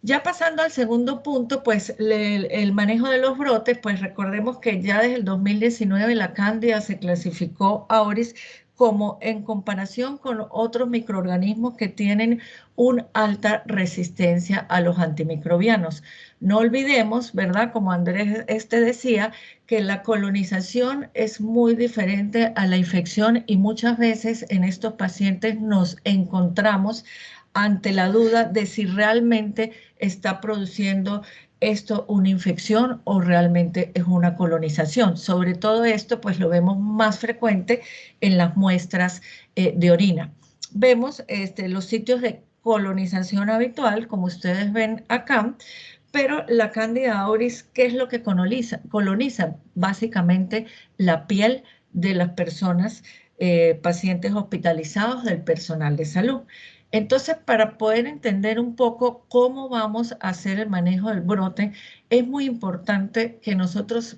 Ya pasando al segundo punto, pues el manejo de los brotes, pues recordemos que ya desde el 2019 la cándida se clasificó auris como en comparación con otros microorganismos que tienen una alta resistencia a los antimicrobianos. No olvidemos, ¿verdad? Como Andrés decía, que la colonización es muy diferente a la infección y muchas veces en estos pacientes nos encontramos ante la duda de si realmente está produciendo esto una infección o realmente es una colonización. Sobre todo esto, pues lo vemos más frecuente en las muestras de orina. Vemos los sitios de colonización habitual, como ustedes ven acá, pero la Candida auris, ¿qué es lo que coloniza? Coloniza básicamente la piel de las personas, pacientes hospitalizados, del personal de salud. Entonces, para poder entender un poco cómo vamos a hacer el manejo del brote, es muy importante que nosotros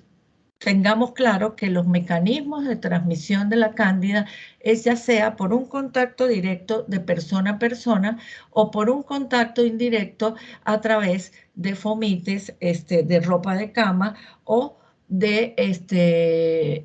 tengamos claro que los mecanismos de transmisión de la cándida es ya sea por un contacto directo de persona a persona o por un contacto indirecto a través de fomites, de ropa de cama o de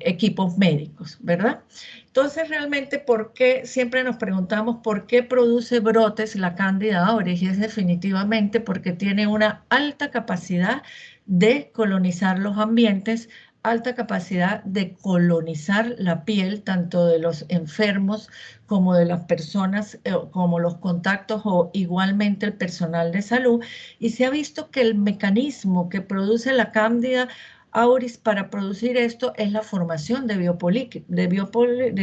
equipos médicos, ¿verdad? Entonces, realmente, ¿por qué? Siempre nos preguntamos por qué produce brotes la Candida auris, y es definitivamente porque tiene una alta capacidad de colonizar los ambientes alta capacidad de colonizar la piel, tanto de los enfermos como de las personas, como los contactos o igualmente el personal de salud, y se ha visto que el mecanismo que produce la Cándida auris para producir esto es la formación de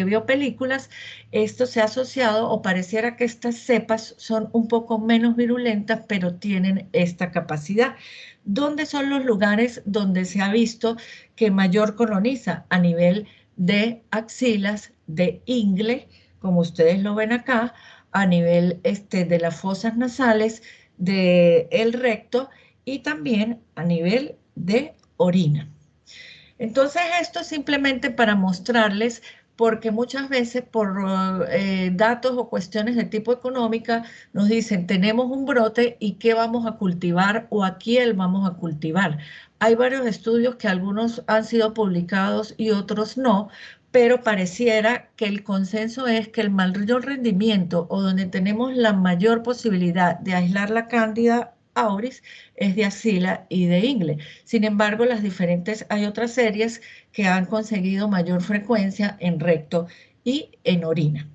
biopelículas. Esto se ha asociado, o pareciera que estas cepas son un poco menos virulentas, pero tienen esta capacidad. ¿Dónde son los lugares donde se ha visto que mayor coloniza? A nivel de axilas, de ingle, como ustedes lo ven acá, a nivel de las fosas nasales, del recto y también a nivel de orina. Entonces esto es simplemente para mostrarles, porque muchas veces por datos o cuestiones de tipo económica nos dicen tenemos un brote y qué vamos a cultivar o a quién vamos a cultivar. Hay varios estudios que algunos han sido publicados y otros no, pero pareciera que el consenso es que el mayor rendimiento o donde tenemos la mayor posibilidad de aislar la Cándida auris es de axila y de ingle. Sin embargo, hay otras series que han conseguido mayor frecuencia en recto y en orina.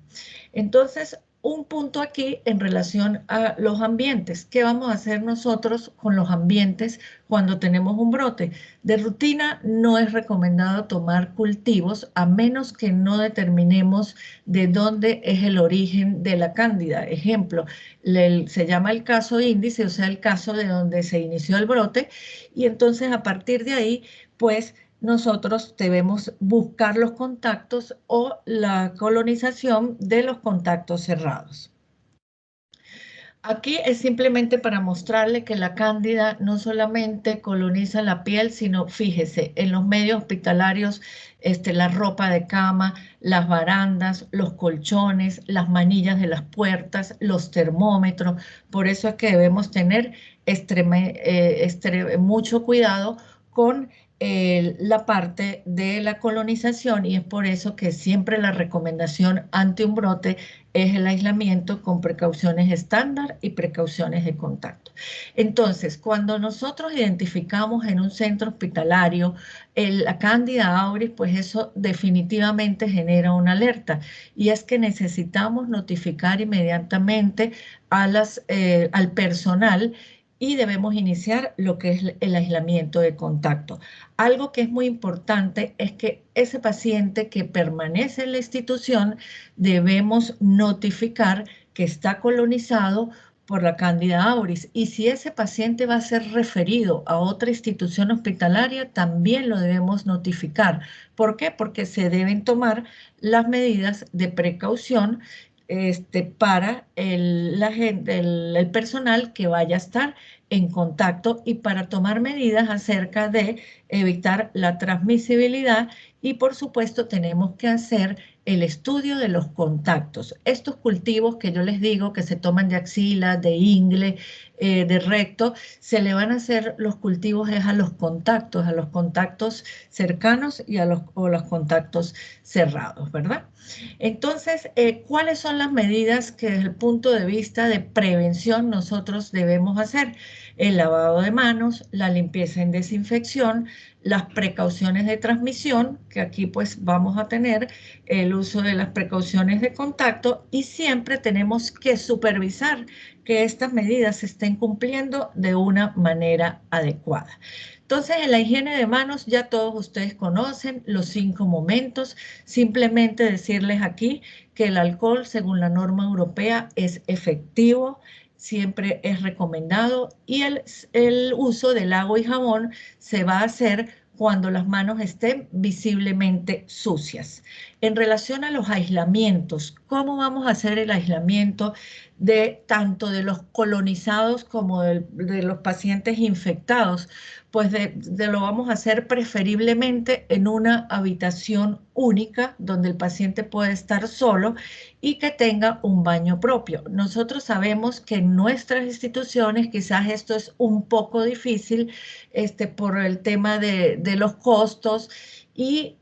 Entonces, un punto aquí en relación a los ambientes. ¿Qué vamos a hacer nosotros con los ambientes cuando tenemos un brote? De rutina no es recomendado tomar cultivos a menos que no determinemos de dónde es el origen de la cándida. Ejemplo, se llama el caso índice, o sea, el caso de donde se inició el brote, y entonces a partir de ahí, pues, nosotros debemos buscar los contactos o la colonización de los contactos cerrados. Aquí es simplemente para mostrarle que la cándida no solamente coloniza la piel, sino fíjese, en los medios hospitalarios, la ropa de cama, las barandas, los colchones, las manillas de las puertas, los termómetros. Por eso es que debemos tener mucho cuidado con la parte de la colonización, y es por eso que siempre la recomendación ante un brote es el aislamiento con precauciones estándar y precauciones de contacto. Entonces, cuando nosotros identificamos en un centro hospitalario la Cándida auris, pues eso definitivamente genera una alerta, y es que necesitamos notificar inmediatamente al personal y debemos iniciar lo que es el aislamiento de contacto. Algo que es muy importante es que ese paciente que permanece en la institución debemos notificar que está colonizado por la Cándida auris, y si ese paciente va a ser referido a otra institución hospitalaria, también lo debemos notificar. ¿Por qué? Porque se deben tomar las medidas de precaución para el personal que vaya a estar en contacto, y para tomar medidas acerca de evitar la transmisibilidad. Y por supuesto tenemos que hacer el estudio de los contactos. Estos cultivos que yo les digo que se toman de axila, de ingle, de recto, se le van a hacer los cultivos a los contactos cercanos y a los contactos cerrados, ¿verdad? Entonces, ¿cuáles son las medidas que desde el punto de vista de prevención nosotros debemos hacer? El lavado de manos, la limpieza en desinfección, las precauciones de transmisión, que aquí pues vamos a tener el uso de las precauciones de contacto, y siempre tenemos que supervisar que estas medidas se estén cumpliendo de una manera adecuada. Entonces, en la higiene de manos ya todos ustedes conocen los 5 momentos. Simplemente decirles aquí que el alcohol, según la norma europea, es efectivo, siempre es recomendado, y el uso del agua y jabón se va a hacer cuando las manos estén visiblemente sucias. En relación a los aislamientos, ¿cómo vamos a hacer el aislamiento tanto de los colonizados como de los pacientes infectados? Pues lo vamos a hacer preferiblemente en una habitación única donde el paciente puede estar solo y que tenga un baño propio. Nosotros sabemos que en nuestras instituciones quizás esto es un poco difícil por el tema de los costos, y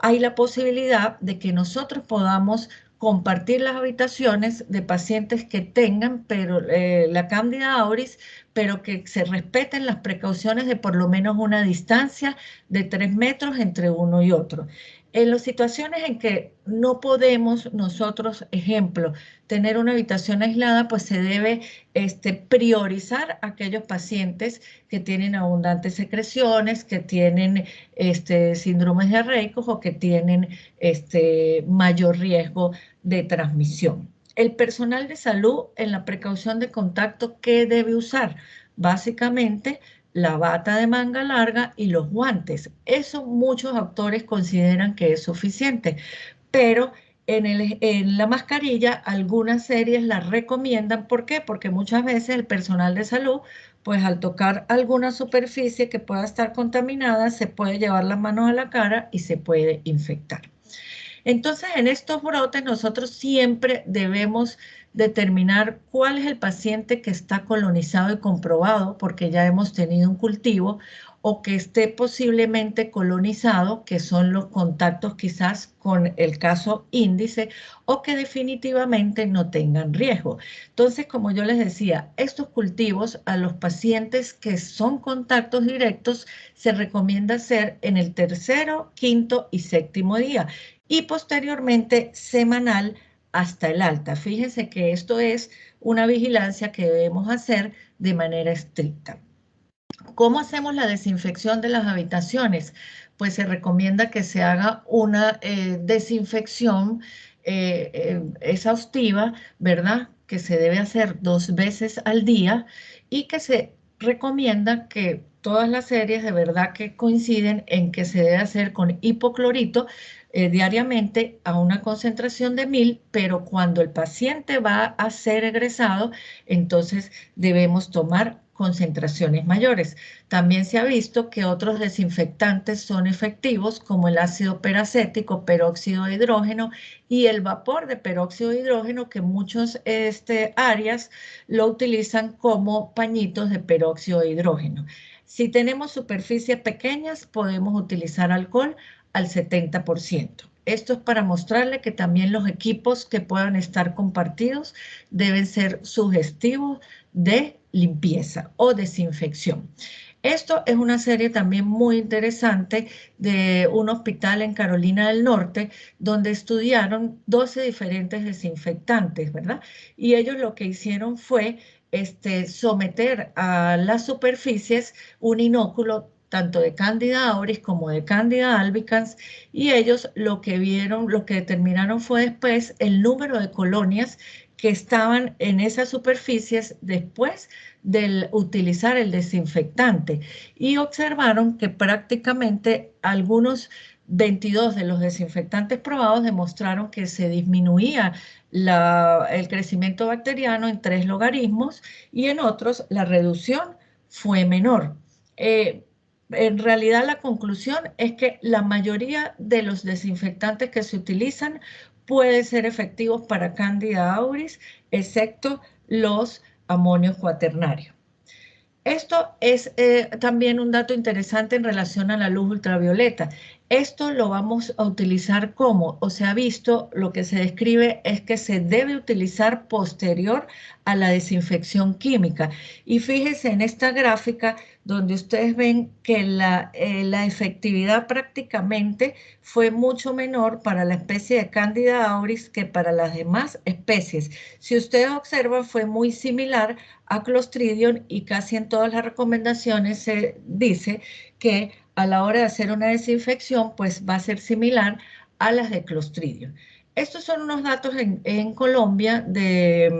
hay la posibilidad de que nosotros podamos compartir las habitaciones de pacientes que tengan la Cándida auris, pero que se respeten las precauciones de por lo menos una distancia de 3 metros entre uno y otro. En las situaciones en que no podemos nosotros, ejemplo, tener una habitación aislada, pues se debe priorizar a aquellos pacientes que tienen abundantes secreciones, que tienen síndromes diarreicos o que tienen mayor riesgo de transmisión. El personal de salud en la precaución de contacto, ¿qué debe usar? Básicamente, la bata de manga larga y los guantes. Eso muchos autores consideran que es suficiente, pero en la mascarilla algunas series la recomiendan. ¿Por qué? Porque muchas veces el personal de salud, pues al tocar alguna superficie que pueda estar contaminada, se puede llevar las manos a la cara y se puede infectar. Entonces, en estos brotes nosotros siempre debemos determinar cuál es el paciente que está colonizado y comprobado, porque ya hemos tenido un cultivo, o que esté posiblemente colonizado, que son los contactos quizás con el caso índice, o que definitivamente no tengan riesgo. Entonces, como yo les decía, estos cultivos a los pacientes que son contactos directos se recomienda hacer en el tercero, quinto y séptimo día, y posteriormente semanal hasta el alta. Fíjense que esto es una vigilancia que debemos hacer de manera estricta. ¿Cómo hacemos la desinfección de las habitaciones? Pues se recomienda que se haga una desinfección exhaustiva, ¿verdad? Que se debe hacer 2 veces al día y que se recomienda que todas las series de verdad que coinciden en que se debe hacer con hipoclorito diariamente a una concentración de 1000, pero cuando el paciente va a ser egresado, entonces debemos tomar concentraciones mayores. También se ha visto que otros desinfectantes son efectivos, como el ácido peracético, peróxido de hidrógeno y el vapor de peróxido de hidrógeno, que muchos áreas lo utilizan como pañitos de peróxido de hidrógeno. Si tenemos superficies pequeñas, podemos utilizar alcohol al 70%. Esto es para mostrarle que también los equipos que puedan estar compartidos deben ser sugestivos de limpieza o desinfección. Esto es una serie también muy interesante de un hospital en Carolina del Norte, donde estudiaron 12 diferentes desinfectantes, ¿verdad? Y ellos lo que hicieron fue someter a las superficies un inóculo tanto de Candida auris como de Candida albicans, y ellos lo que vieron, lo que determinaron fue después el número de colonias que estaban en esas superficies después de utilizar el desinfectante, y observaron que prácticamente algunos 22 de los desinfectantes probados demostraron que se disminuía el crecimiento bacteriano en 3 logaritmos y en otros la reducción fue menor. En realidad la conclusión es que la mayoría de los desinfectantes que se utilizan pueden ser efectivos para Candida auris, excepto los amonios cuaternarios. Esto es también un dato interesante en relación a la luz ultravioleta. Esto lo vamos a utilizar como, o se ha visto, lo que se describe es que se debe utilizar posterior a la desinfección química. Y fíjense en esta gráfica donde ustedes ven que la efectividad prácticamente fue mucho menor para la especie de Candida auris que para las demás especies. Si ustedes observan, fue muy similar a Clostridium, y casi en todas las recomendaciones se dice que a la hora de hacer una desinfección, pues va a ser similar a las de Clostridium. Estos son unos datos en Colombia de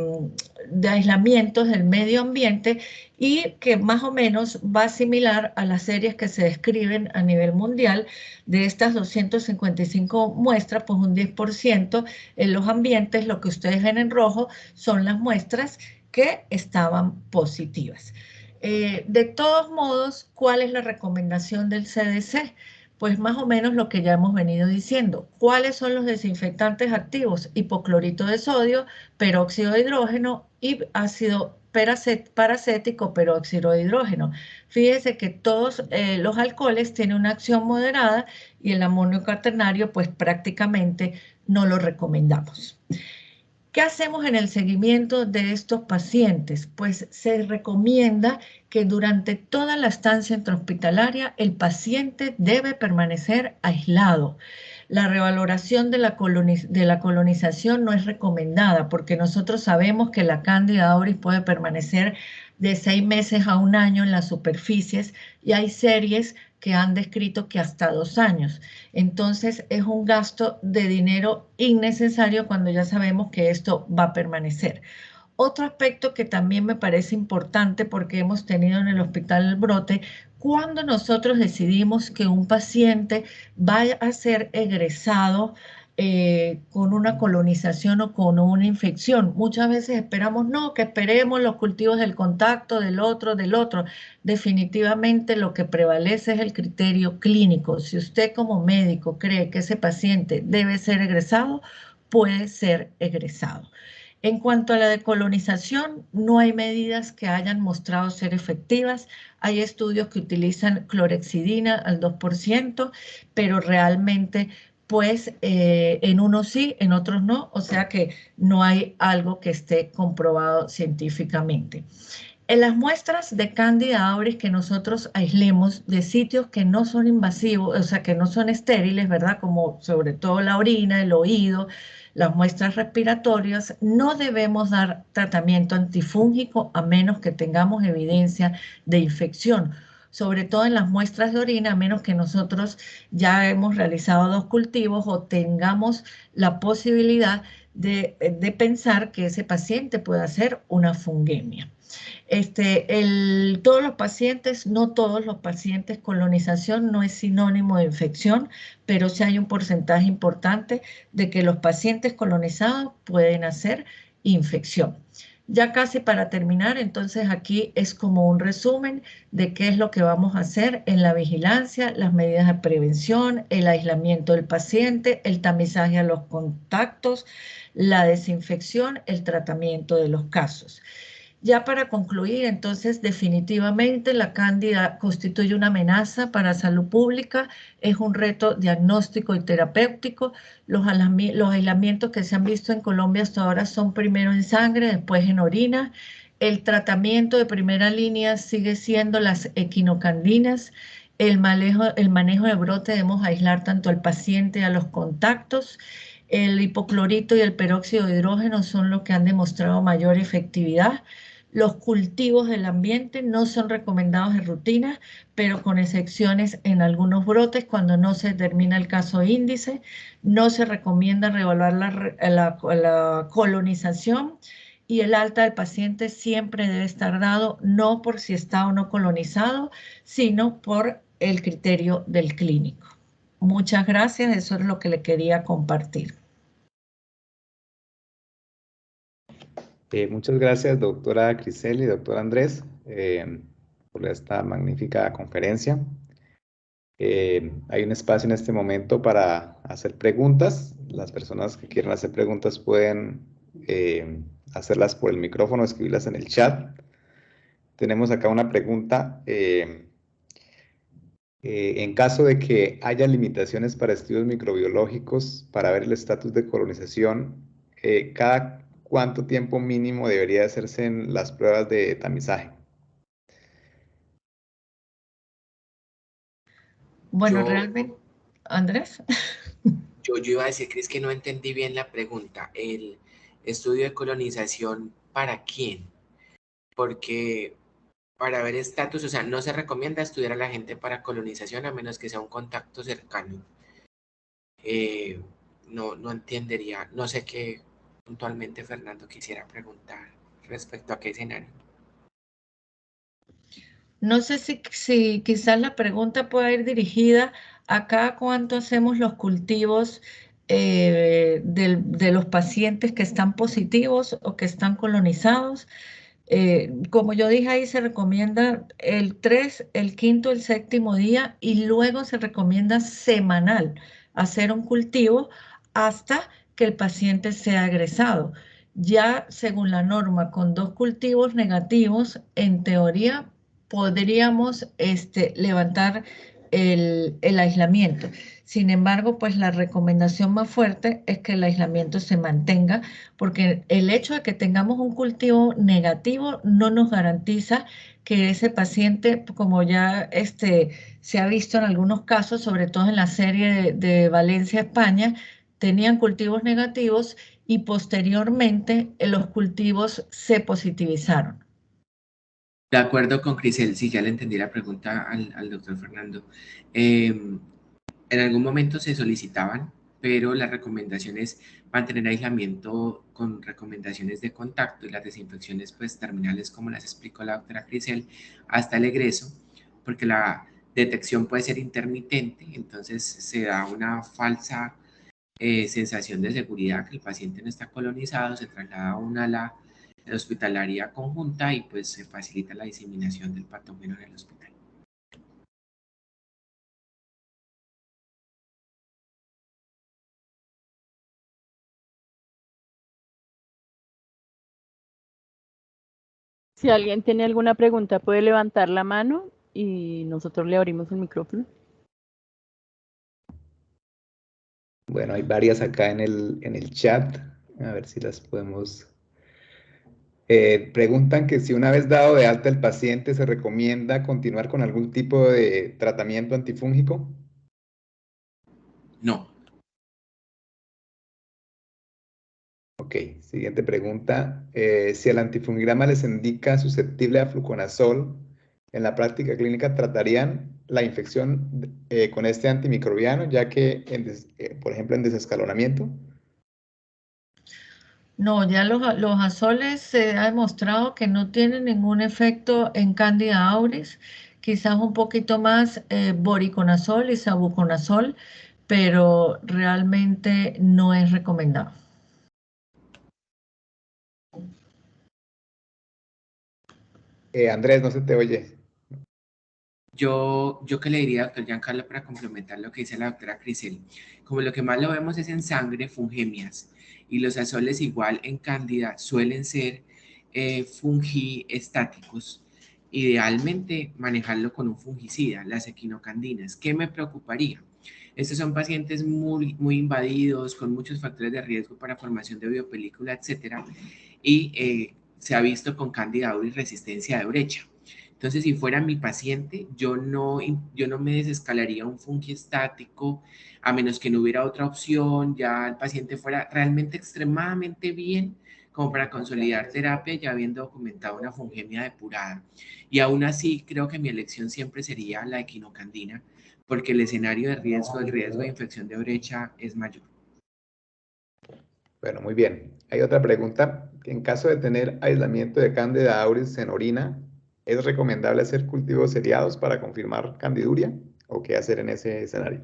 aislamientos del medio ambiente, y que más o menos va similar a las series que se describen a nivel mundial. De estas 255 muestras, pues un 10% en los ambientes, lo que ustedes ven en rojo son las muestras que estaban positivas. De todos modos, ¿cuál es la recomendación del CDC? Pues más o menos lo que ya hemos venido diciendo. ¿Cuáles son los desinfectantes activos? Hipoclorito de sodio, peróxido de hidrógeno y ácido paracético, peróxido de hidrógeno. Fíjese que todos los alcoholes tienen una acción moderada, y el amonio cuaternario pues prácticamente no lo recomendamos. ¿Qué hacemos en el seguimiento de estos pacientes? Pues se recomienda que durante toda la estancia intrahospitalaria el paciente debe permanecer aislado. La revaloración de la colonización no es recomendada porque nosotros sabemos que la Candida auris puede permanecer de 6 meses a 1 año en las superficies y hay series que han descrito que hasta 2 años. Entonces es un gasto de dinero innecesario cuando ya sabemos que esto va a permanecer. Otro aspecto que también me parece importante porque hemos tenido en el hospital el brote, cuando nosotros decidimos que un paciente vaya a ser egresado con una colonización o con una infección. Muchas veces esperamos, no, que esperemos los cultivos del contacto del otro. Definitivamente lo que prevalece es el criterio clínico. Si usted como médico cree que ese paciente debe ser egresado, puede ser egresado. En cuanto a la decolonización, no hay medidas que hayan mostrado ser efectivas. Hay estudios que utilizan clorexidina al 2%, pero realmente, pues, en unos sí, en otros no. O sea que no hay algo que esté comprobado científicamente. En las muestras de Candida auris que nosotros aislemos de sitios que no son invasivos, o sea, que no son estériles, ¿verdad? Como sobre todo la orina, el oído, las muestras respiratorias, no debemos dar tratamiento antifúngico a menos que tengamos evidencia de infección, sobre todo en las muestras de orina, a menos que nosotros ya hemos realizado 2 cultivos o tengamos la posibilidad de pensar que ese paciente puede hacer una fungemia. Todos los pacientes, no todos los pacientes, colonización no es sinónimo de infección, pero sí hay un porcentaje importante de que los pacientes colonizados pueden hacer infección. Ya casi para terminar, entonces aquí es como un resumen de qué es lo que vamos a hacer en la vigilancia, las medidas de prevención, el aislamiento del paciente, el tamizaje a los contactos, la desinfección, el tratamiento de los casos. Ya para concluir, entonces, definitivamente la Cándida constituye una amenaza para la salud pública, es un reto diagnóstico y terapéutico. Los aislamientos que se han visto en Colombia hasta ahora son primero en sangre, después en orina. El tratamiento de primera línea sigue siendo las equinocandinas. El manejo de brote debemos aislar tanto al paciente y a los contactos. El hipoclorito y el peróxido de hidrógeno son los que han demostrado mayor efectividad. Los cultivos del ambiente no son recomendados de rutina, pero con excepciones en algunos brotes, cuando no se determina el caso índice. No se recomienda reevaluar la colonización y el alta del paciente siempre debe estar dado no por si está o no colonizado, sino por el criterio del clínico. Muchas gracias, eso es lo que le quería compartir. Muchas gracias, doctora Crisel y doctor Andrés, por esta magnífica conferencia. Hay un espacio en este momento para hacer preguntas. Las personas que quieran hacer preguntas pueden hacerlas por el micrófono, escribirlas en el chat. Tenemos acá una pregunta. En caso de que haya limitaciones para estudios microbiológicos para ver el estatus de colonización, ¿cada cuánto tiempo mínimo debería hacerse en las pruebas de tamizaje? Bueno, realmente, Andrés. Yo iba a decir que es que no entendí bien la pregunta. ¿El estudio de colonización para quién? Porque para ver estatus, o sea, no se recomienda estudiar a la gente para colonización a menos que sea un contacto cercano. No entendería, no sé qué puntualmente Fernando quisiera preguntar respecto a qué escenario. No sé si quizás la pregunta pueda ir dirigida a cada cuánto hacemos los cultivos de los pacientes que están positivos o que están colonizados. Como yo dije ahí, se recomienda el 3, el 5.º, el 7.º día y luego se recomienda semanal hacer un cultivo hasta que el paciente sea egresado. Ya según la norma, con 2 cultivos negativos, en teoría podríamos levantar el aislamiento. Sin embargo, pues la recomendación más fuerte es que el aislamiento se mantenga, porque el hecho de que tengamos un cultivo negativo no nos garantiza que ese paciente, como ya se ha visto en algunos casos, sobre todo en la serie de Valencia, España, tenían cultivos negativos y posteriormente los cultivos se positivizaron. De acuerdo con Crisel, sí, ya le entendí la pregunta al doctor Fernando. En algún momento se solicitaban, pero la recomendación es mantener aislamiento con recomendaciones de contacto y las desinfecciones pues terminales, como las explicó la doctora Crisel, hasta el egreso, porque la detección puede ser intermitente, entonces se da una falsa sensación de seguridad que el paciente no está colonizado, se traslada a una ala hospitalaria conjunta y pues se facilita la diseminación del patógeno en el hospital. Si alguien tiene alguna pregunta, puede levantar la mano y nosotros le abrimos el micrófono. Bueno, hay varias acá en el chat. A ver si las podemos... preguntan que si una vez dado de alta el paciente se recomienda continuar con algún tipo de tratamiento antifúngico. No. Ok, siguiente pregunta. Si el antifungigrama les indica susceptible a fluconazol, en la práctica clínica tratarían la infección con este antimicrobiano, ya que, por ejemplo, en desescalonamiento. No, ya los azoles se ha demostrado que no tienen ningún efecto en Candida auris, quizás un poquito más voriconazol y sabuconazol, pero realmente no es recomendado. Andrés, no se te oye. Yo que le diría, doctor Giancarlo, para complementar lo que dice la doctora Crisel, como lo que más lo vemos es en sangre, fungemias, y los azoles igual en cándida suelen ser fungiestáticos. Idealmente manejarlo con un fungicida, las equinocandinas. ¿Qué me preocuparía? Estos son pacientes muy, muy invadidos, con muchos factores de riesgo para formación de biopelícula, etcétera, y se ha visto con Candida auris resistencia de brecha. Entonces, si fuera mi paciente, yo no me desescalaría un fungiestático, a menos que no hubiera otra opción, ya el paciente fuera realmente extremadamente bien, como para consolidar terapia, ya habiendo documentado una fungemia depurada. Y aún así, creo que mi elección siempre sería la equinocandina, porque el escenario de riesgo, el riesgo de infección de brecha es mayor. Bueno, muy bien. Hay otra pregunta. En caso de tener aislamiento de Candida auris en orina, ¿es recomendable hacer cultivos seriados para confirmar candiduria? ¿O qué hacer en ese escenario?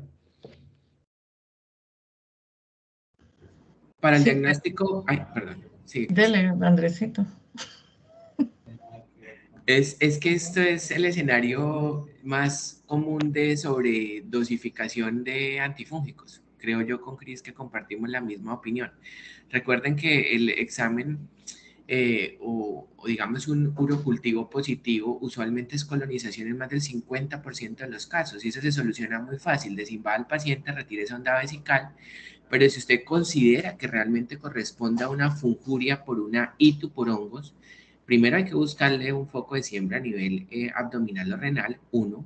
Para el Sí, diagnóstico, ay, perdón, sí, dele, Andresito. Es que esto es el escenario más común de sobredosificación de antifúngicos. Creo yo con Cris que compartimos la misma opinión. Recuerden que el examen o digamos un urocultivo positivo usualmente es colonización en más del 50% de los casos y eso se soluciona muy fácil. Desinvada al paciente, retire sonda vesical, pero si usted considera que realmente corresponde a una funjuria por una ITU por hongos, primero hay que buscarle un foco de siembra a nivel abdominal o renal, 1,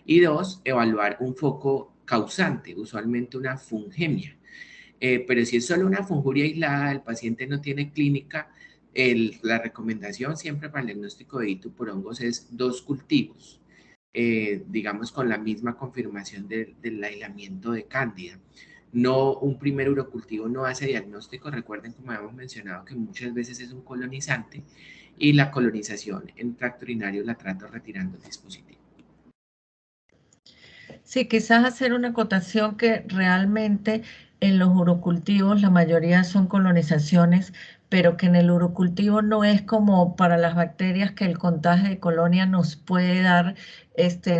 y 2, evaluar un foco causante, usualmente una fungemia. Pero si es solo una funjuria aislada, el paciente no tiene clínica, la recomendación siempre para el diagnóstico de ITU por hongos es 2 cultivos, digamos con la misma confirmación del aislamiento de cándida. No, un primer urocultivo no hace diagnóstico. Recuerden, como habíamos mencionado, que muchas veces es un colonizante y la colonización en tracto urinario la trato retirando el dispositivo. Sí, quizás hacer una acotación que realmente en los urocultivos la mayoría son colonizaciones, pero que en el urocultivo no es como para las bacterias que el contagio de colonia nos puede dar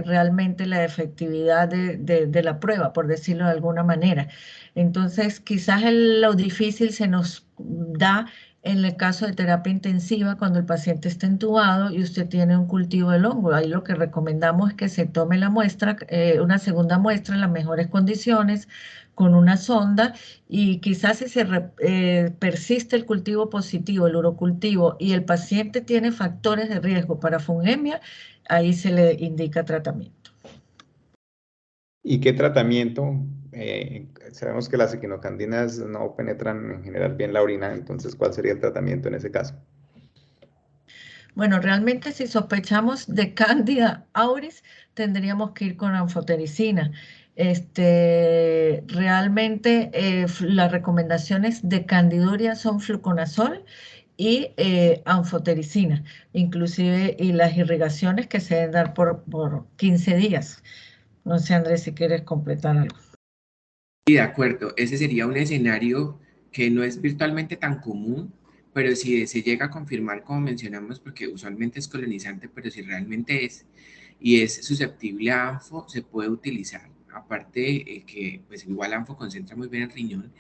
realmente la efectividad de la prueba, por decirlo de alguna manera. Entonces, quizás lo difícil se nos da en el caso de terapia intensiva, cuando el paciente está entubado y usted tiene un cultivo del hongo. Ahí lo que recomendamos es que se tome la muestra, una segunda muestra en las mejores condiciones, con una sonda, y quizás si persiste el cultivo positivo, el urocultivo, y el paciente tiene factores de riesgo para fungemia, ahí se le indica tratamiento. ¿Y qué tratamiento? Sabemos que las equinocandinas no penetran en general bien la orina, entonces, ¿cuál sería el tratamiento en ese caso? Bueno, realmente si sospechamos de Candida auris, tendríamos que ir con anfotericina. Realmente las recomendaciones de candiduria son fluconazol y anfotericina, inclusive, y las irrigaciones que se deben dar por 15 días. No sé, Andrés, si quieres completar algo. Sí, de acuerdo. Ese sería un escenario que no es virtualmente tan común, pero si se llega a confirmar, como mencionamos, porque usualmente es colonizante, pero si realmente es y es susceptible a ANFO, se puede utilizar. Aparte, que pues igual ANFO concentra muy bien el riñón,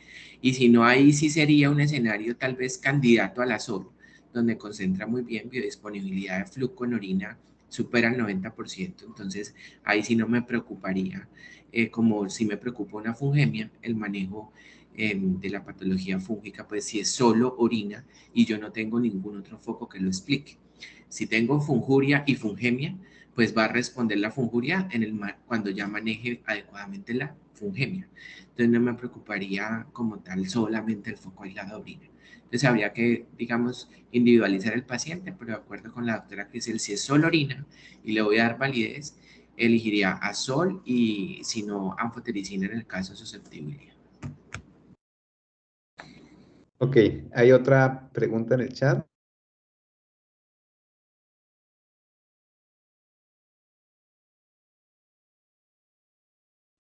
y si no, ahí sí sería un escenario tal vez candidato a la SOR, donde concentra muy bien biodisponibilidad de flujo en orina, supera el 90%, entonces ahí sí no me preocuparía. Como si me preocupa una fungemia, el manejo de la patología fúngica, pues si es solo orina y yo no tengo ningún otro foco que lo explique. Si tengo funjuria y fungemia, pues va a responder la funjuria cuando ya maneje adecuadamente la fungemia. Entonces no me preocuparía como tal solamente el foco aislado de orina. Entonces habría que, digamos, individualizar el paciente, pero de acuerdo con la doctora Crisel, si es solo orina y le voy a dar validez, elegiría azol y si no, anfotericina en el caso de susceptibilidad. Ok, hay otra pregunta en el chat.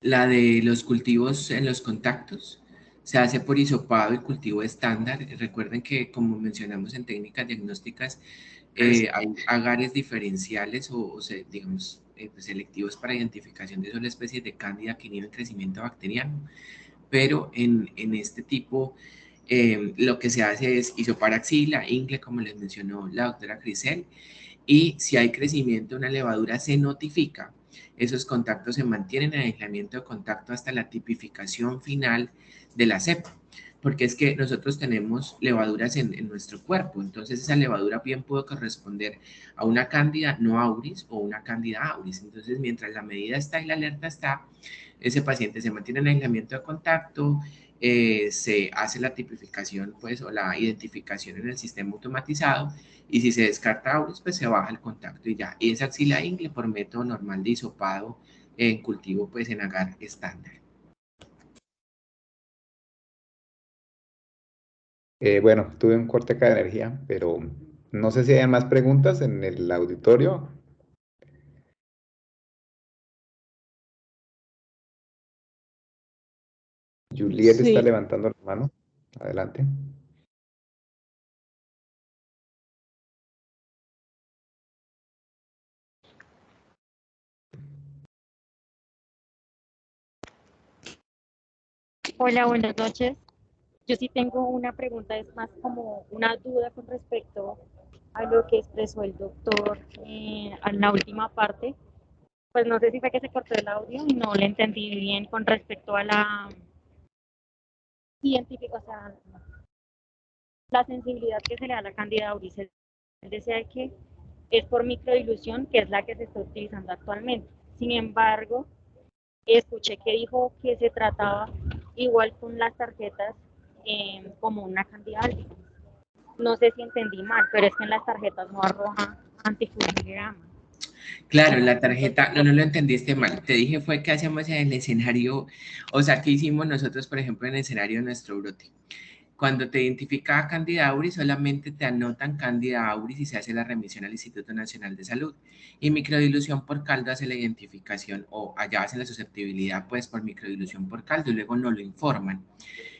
La de los cultivos en los contactos se hace por hisopado y cultivo estándar. Recuerden que, como mencionamos en técnicas diagnósticas, hay agares diferenciales digamos, pues selectivos para identificación de solo especies de cándida que inhiben crecimiento bacteriano. Pero en este tipo, lo que se hace es isoparaxila, ingle, como les mencionó la doctora Crisel, y si hay crecimiento de una levadura se notifica. Esos contactos se mantienen en aislamiento de contacto hasta la tipificación final de la cepa, porque es que nosotros tenemos levaduras en nuestro cuerpo, entonces esa levadura bien puede corresponder a una cándida no auris o una cándida auris. Entonces, mientras la medida está y la alerta está, ese paciente se mantiene en aislamiento de contacto, se hace la tipificación pues, o la identificación en el sistema automatizado, y si se descarta auris, pues se baja el contacto y ya. Y es axila ingle por método normal de hisopado en cultivo, pues en agar estándar. Bueno, tuve un corte acá de energía, pero no sé si hay más preguntas en el auditorio. Juliet está Sí. levantando la mano. Adelante. Hola, buenas noches. Yo sí tengo una pregunta, es más como una duda con respecto a lo que expresó el doctor en la última parte. Pues no sé si fue que se cortó el audio y no le entendí bien con respecto a la científica, o sea, la sensibilidad que se le da a la Candida auris. Él decía que es por microdilución, que es la que se está utilizando actualmente. Sin embargo, escuché que dijo que se trataba igual con las tarjetas como una Candida albicans. No sé si entendí mal, pero es que en las tarjetas no arroja antiflujigrama. Claro, la tarjeta, no lo entendiste mal. Te dije fue que hacemos en el escenario, o sea, que hicimos nosotros, por ejemplo, en el escenario de nuestro brote. Cuando te identifica Candida auris, solamente te anotan Candida auris y se hace la remisión al Instituto Nacional de Salud. Y microdilución por caldo hace la identificación, o allá hacen la susceptibilidad, pues, por microdilución por caldo, y luego nos lo informan.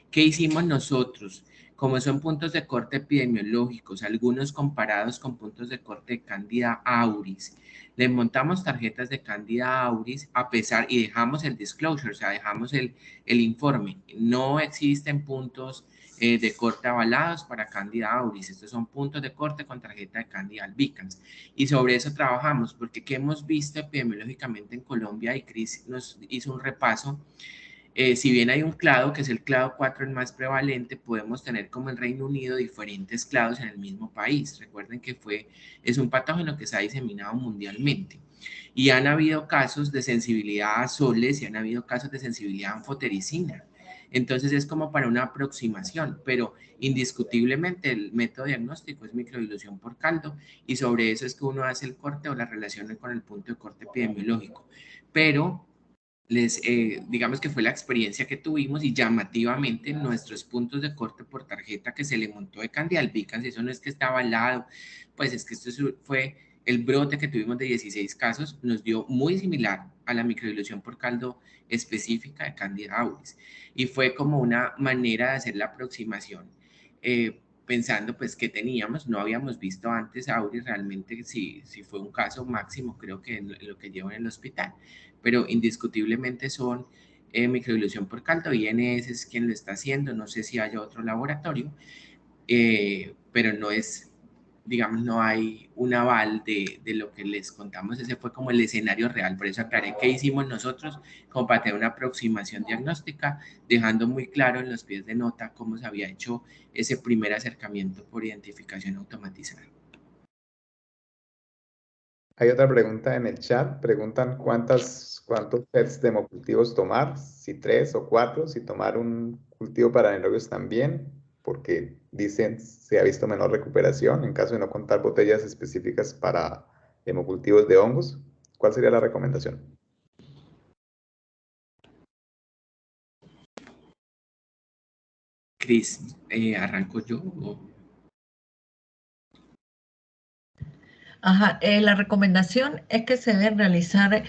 ¿Qué hicimos nosotros? Como son puntos de corte epidemiológicos, algunos comparados con puntos de corte de Candida auris, le montamos tarjetas de Candida auris a pesar y dejamos el disclosure, o sea, dejamos el informe. No existen puntos de corte avalados para Candida auris. Estos son puntos de corte con tarjeta de Candida albicans. Y sobre eso trabajamos, porque ¿qué hemos visto epidemiológicamente en Colombia? Y Cris nos hizo un repaso. Si bien hay un clado, que es el clado 4 el más prevalente, podemos tener como en Reino Unido diferentes clados en el mismo país. Recuerden que es un patógeno que se ha diseminado mundialmente. Y han habido casos de sensibilidad a soles y han habido casos de sensibilidad a anfotericina. Entonces es como para una aproximación, pero indiscutiblemente el método diagnóstico es microdilución por caldo y sobre eso es que uno hace el corte o la relación con el punto de corte epidemiológico. Pero digamos que fue la experiencia que tuvimos y llamativamente nuestros puntos de corte por tarjeta que se le montó de Candida albicans, eso no es que estaba al lado, pues es que esto fue el brote que tuvimos de 16 casos, nos dio muy similar a la microdilución por caldo específica de Candida auris y fue como una manera de hacer la aproximación, pensando pues que teníamos, no habíamos visto antes auris realmente, si fue un caso máximo creo que en lo que llevo en el hospital, pero indiscutiblemente son microdilución por caldo, INS es quien lo está haciendo, no sé si haya otro laboratorio, pero no es, digamos, no hay un aval de lo que les contamos, ese fue como el escenario real, por eso aclaré qué hicimos nosotros, como para tener una aproximación diagnóstica, dejando muy claro en los pies de nota cómo se había hecho ese primer acercamiento por identificación automatizada. Hay otra pregunta en el chat, preguntan cuántos sets de hemocultivos tomar, si 3 o 4, si tomar un cultivo para anaerobios también, porque dicen se ha visto menor recuperación en caso de no contar botellas específicas para hemocultivos de hongos. ¿Cuál sería la recomendación? Cris, ¿arranco yo? Ajá, la recomendación es que se deben realizar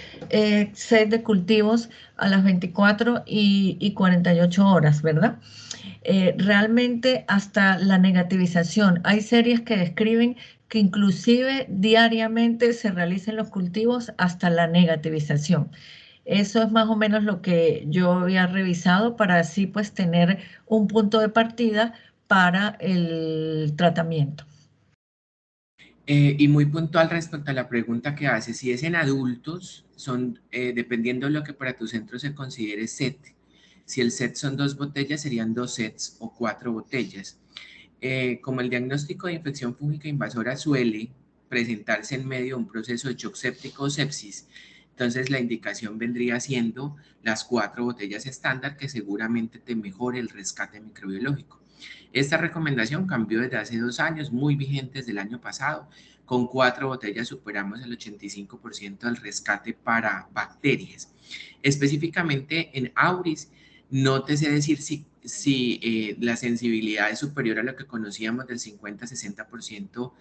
set de cultivos a las 24 y 48 horas, ¿verdad? Realmente hasta la negativización. Hay series que describen que inclusive diariamente se realicen los cultivos hasta la negativización. Eso es más o menos lo que yo había revisado para así pues tener un punto de partida para el tratamiento. Y muy puntual respecto a la pregunta que hace, si es en adultos, son, dependiendo de lo que para tu centro se considere set, si el set son 2 botellas, serían 2 sets o 4 botellas. Como el diagnóstico de infección fúngica invasora suele presentarse en medio de un proceso de shock séptico o sepsis, entonces la indicación vendría siendo las 4 botellas estándar que seguramente te mejore el rescate microbiológico. Esta recomendación cambió desde hace 2 años, muy vigente desde el año pasado. Con 4 botellas superamos el 85% del rescate para bacterias. Específicamente en auris, no te sé decir si la sensibilidad es superior a lo que conocíamos del 50-60%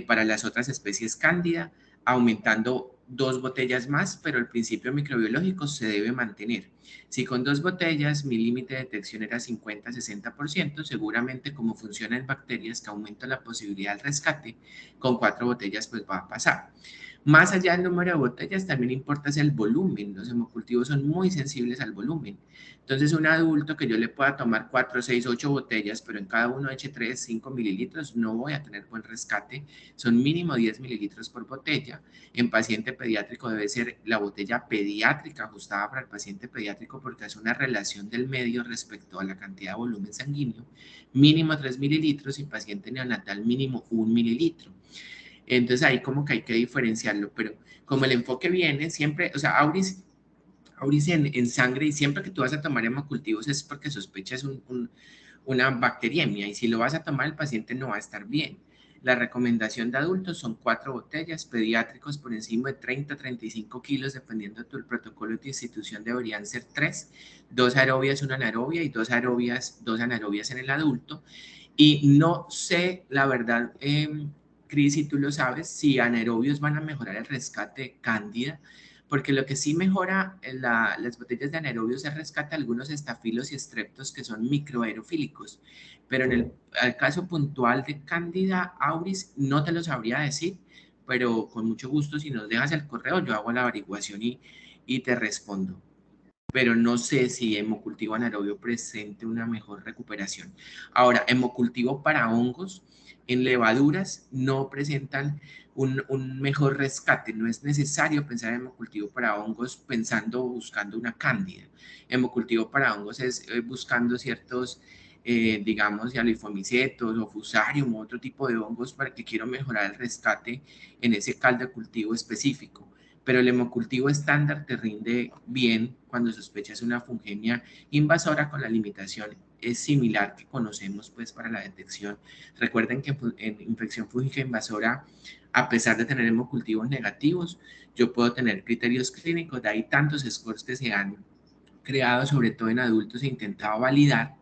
para las otras especies cándida, aumentando 2 botellas más, pero el principio microbiológico se debe mantener. Si con 2 botellas mi límite de detección era 50-60%, seguramente como funciona en bacterias que aumenta la posibilidad del rescate, con 4 botellas pues va a pasar. Más allá del número de botellas, también importa el volumen. Los hemocultivos son muy sensibles al volumen. Entonces, un adulto que yo le pueda tomar 4, 6, 8 botellas, pero en cada uno eche 3, 5 mililitros, no voy a tener buen rescate. Son mínimo 10 mililitros por botella. En paciente pediátrico debe ser la botella pediátrica ajustada para el paciente pediátrico porque es una relación del medio respecto a la cantidad de volumen sanguíneo. Mínimo 3 mililitros y paciente neonatal mínimo 1 mililitro. Entonces ahí como que hay que diferenciarlo, pero como el enfoque viene siempre, o sea, auris en sangre y siempre que tú vas a tomar hemocultivos es porque sospechas una bacteriemia y si lo vas a tomar el paciente no va a estar bien. La recomendación de adultos son 4 botellas, pediátricos por encima de 30-35 kilos, dependiendo de tu protocolo de institución deberían ser 3, 2 aerobias, 1 anaerobia y 2 anaerobias en el adulto. Y no sé, la verdad, Cris, si tú lo sabes, si anaerobios van a mejorar el rescate cándida, porque lo que sí mejora las botellas de anaerobios es rescate algunos estafilos y estreptos que son microaerofílicos, pero en el caso puntual de Candida auris no te lo sabría decir, pero con mucho gusto si nos dejas el correo yo hago la averiguación y te respondo. pero no sé si hemocultivo anaerobio presente una mejor recuperación. Ahora, hemocultivo para hongos en levaduras no presentan un mejor rescate. No es necesario pensar en hemocultivo para hongos pensando o buscando una cándida. Hemocultivo para hongos es buscando ciertos, digamos, alifomicetos o fusarium u otro tipo de hongos para que quiero mejorar el rescate en ese caldo de cultivo específico. Pero el hemocultivo estándar te rinde bien cuando sospechas una fungemia invasora con la limitación es similar que conocemos pues para la detección. Recuerden que en infección fúngica invasora, a pesar de tener hemocultivos negativos, yo puedo tener criterios clínicos, de ahí tantos scores que se han creado, sobre todo en adultos, e intentado validar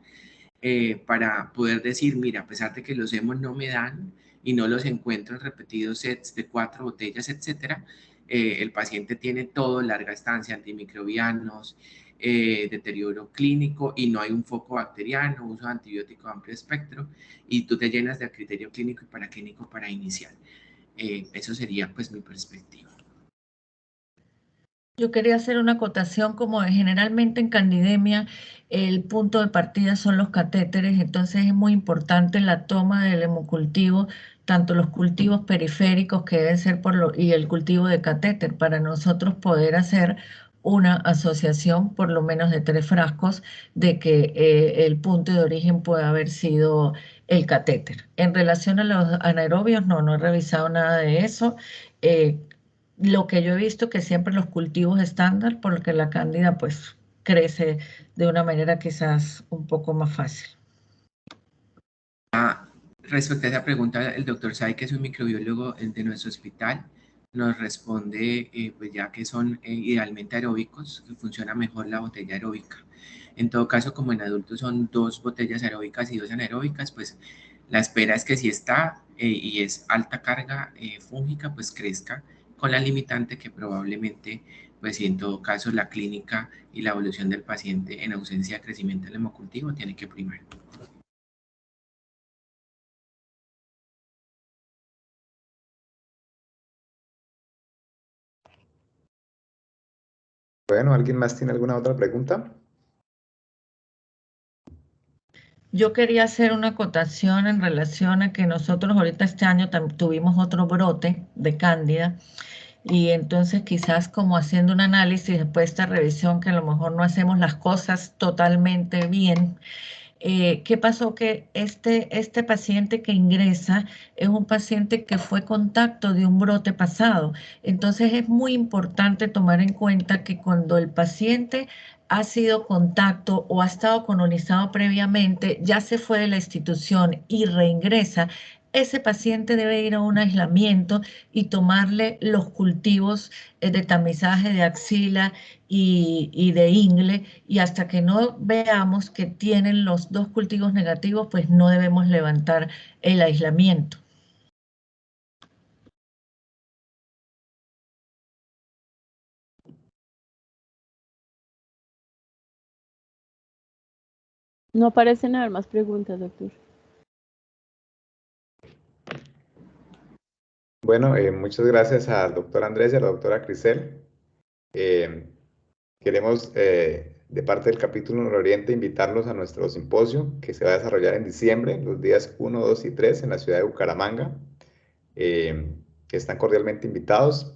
para poder decir, mira, a pesar de que los hemos no me dan y no los encuentro en repetidos sets de 4 botellas, etcétera, el paciente tiene todo, larga estancia, antimicrobianos, deterioro clínico y no hay un foco bacteriano, uso de antibiótico de amplio espectro y tú te llenas de criterio clínico y paraclínico para iniciar. Eso sería pues mi perspectiva. Yo quería hacer una acotación como generalmente en candidemia el punto de partida son los catéteres, entonces es muy importante la toma del hemocultivo, tanto los cultivos periféricos que deben ser y el cultivo de catéter para nosotros poder hacer una asociación por lo menos de 3 frascos de que el punto de origen puede haber sido el catéter. En relación a los anaerobios, no he revisado nada de eso. Lo que yo he visto que siempre los cultivos estándar, porque la cándida pues crece de una manera quizás un poco más fácil. Respecto a esa pregunta, el doctor Sai, que es un microbiólogo de nuestro hospital, nos responde pues ya que son idealmente aeróbicos, que funciona mejor la botella aeróbica. En todo caso, como en adultos son 2 botellas aeróbicas y 2 anaeróbicas, pues la espera es que si está y es alta carga fúngica, pues crezca con la limitante que probablemente, pues si en todo caso la clínica y la evolución del paciente en ausencia de crecimiento del hemocultivo tiene que primar. Bueno, ¿alguien más tiene alguna otra pregunta? Yo quería hacer una acotación en relación a que nosotros ahorita este año tuvimos otro brote de cándida y entonces quizás como haciendo un análisis después de esta revisión que a lo mejor no hacemos las cosas totalmente bien. ¿Qué pasó? Que este paciente que ingresa es un paciente que fue contacto de un brote pasado. Entonces es muy importante tomar en cuenta que cuando el paciente ha sido contacto o ha estado colonizado previamente, ya se fue de la institución y reingresa, ese paciente debe ir a un aislamiento y tomarle los cultivos de tamizaje de axila y de ingle, y hasta que no veamos que tienen los 2 cultivos negativos, pues no debemos levantar el aislamiento. No parecen haber más preguntas, doctor. Bueno, muchas gracias al doctor Andrés y a la doctora Crisel. Queremos, de parte del capítulo Nororiente, invitarlos a nuestro simposio que se va a desarrollar en diciembre, los días 1, 2 y 3 en la ciudad de Bucaramanga. Que están cordialmente invitados.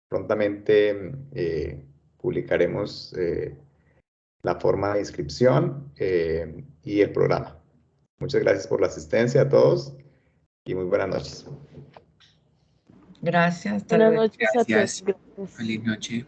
Prontamente publicaremos la forma de inscripción y el programa. Muchas gracias por la asistencia a todos y muy buenas noches. Gracias. Buenas noches a todos. Gracias. Gracias. Feliz noche.